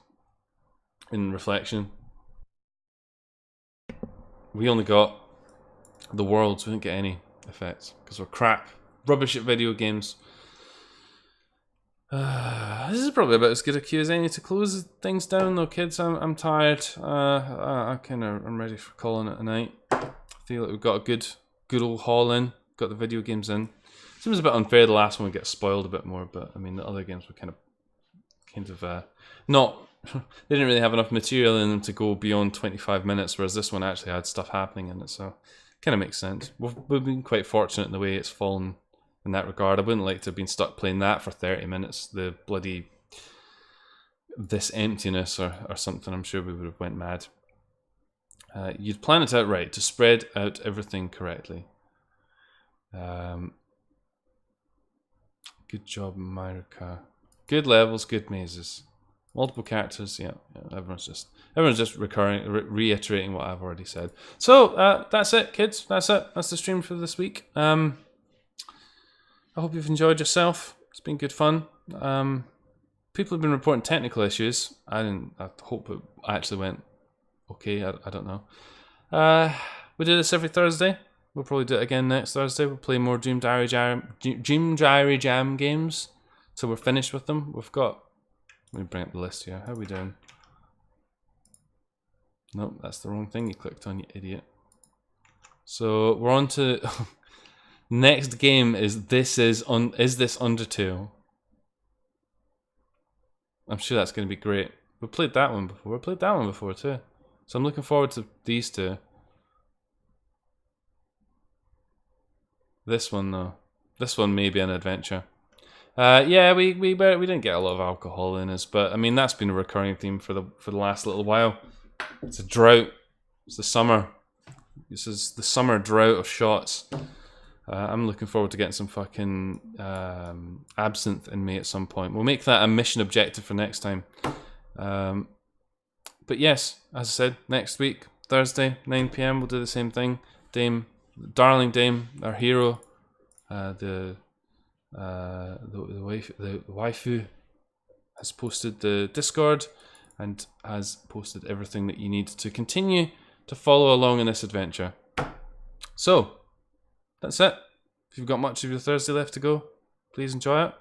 in Reflection. We only got the worlds. We didn't get any effects because we're crap, rubbish at video games. This is probably about as good a cue as any to close things down, though, kids. I'm tired. I'm ready for calling it a night. I feel like we've got a good old haul in. Got the video games in. Seems a bit unfair. The last one would get spoiled a bit more, but I mean the other games were kind of not. They didn't really have enough material in them to go beyond 25 minutes, whereas this one actually had stuff happening in it, so kind of makes sense. We've been quite fortunate in the way it's fallen in that regard. I wouldn't like to have been stuck playing that for 30 minutes. The bloody This Emptiness or something. I'm sure we would have went mad. You'd plan it out right to spread out everything correctly. Good job, Myrica. Good levels, good mazes. Multiple characters, yeah. Everyone's just reiterating what I've already said. So that's it, kids. That's it. That's the stream for this week. I hope you've enjoyed yourself. It's been good fun. People have been reporting technical issues. I hope it actually went okay. I don't know. We do this every Thursday. We'll probably do it again next Thursday. We'll play more Dream Diary Jam games till we're finished with them. We've got. Let me bring up the list here. How are we doing? Nope, that's the wrong thing you clicked on, you idiot. So we're on to next game. Is this Undertale? I'm sure that's going to be great. We played that one before. We played that one before too. So I'm looking forward to these two. This one though. This one may be an adventure. Yeah, we didn't get a lot of alcohol in us, but I mean that's been a recurring theme for the last little while. It's a drought. It's the summer. This is the summer drought of shots. I'm looking forward to getting some fucking absinthe in me at some point. We'll make that a mission objective for next time. But yes, as I said, next week, Thursday, 9 PM, we'll do the same thing. Darling Dame, our hero, the waifu has posted the Discord and has posted everything that you need to continue to follow along in this adventure. So that's it. If you've got much of your Thursday left to go, please enjoy it.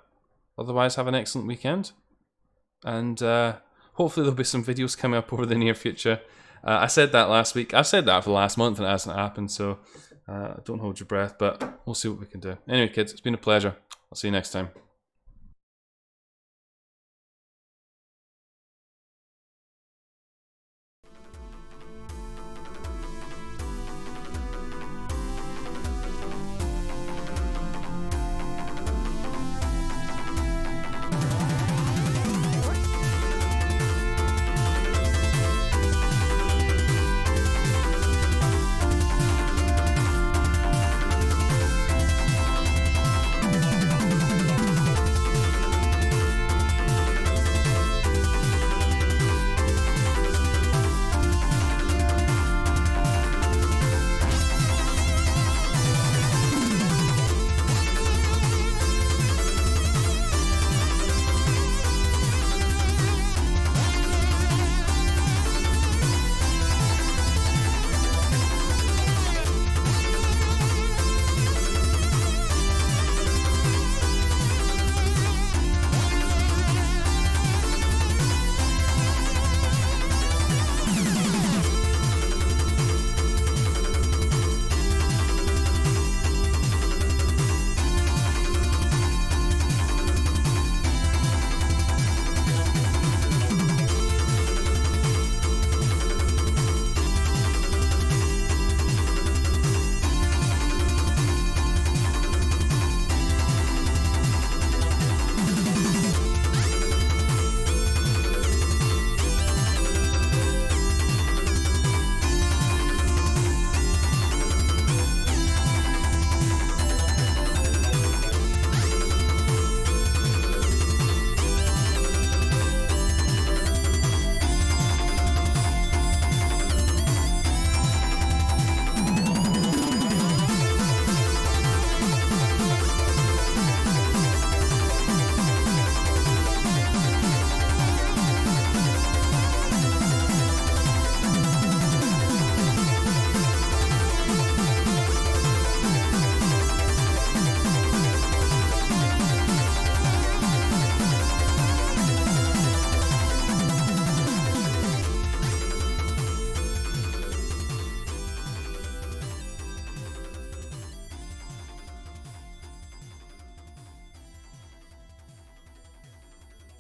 Otherwise, have an excellent weekend, and hopefully there'll be some videos coming up over the near future. I said that last week. I've said that for the last month and it hasn't happened, so don't hold your breath, but we'll see what we can do. Anyway, kids, it's been a pleasure. I'll see you next time.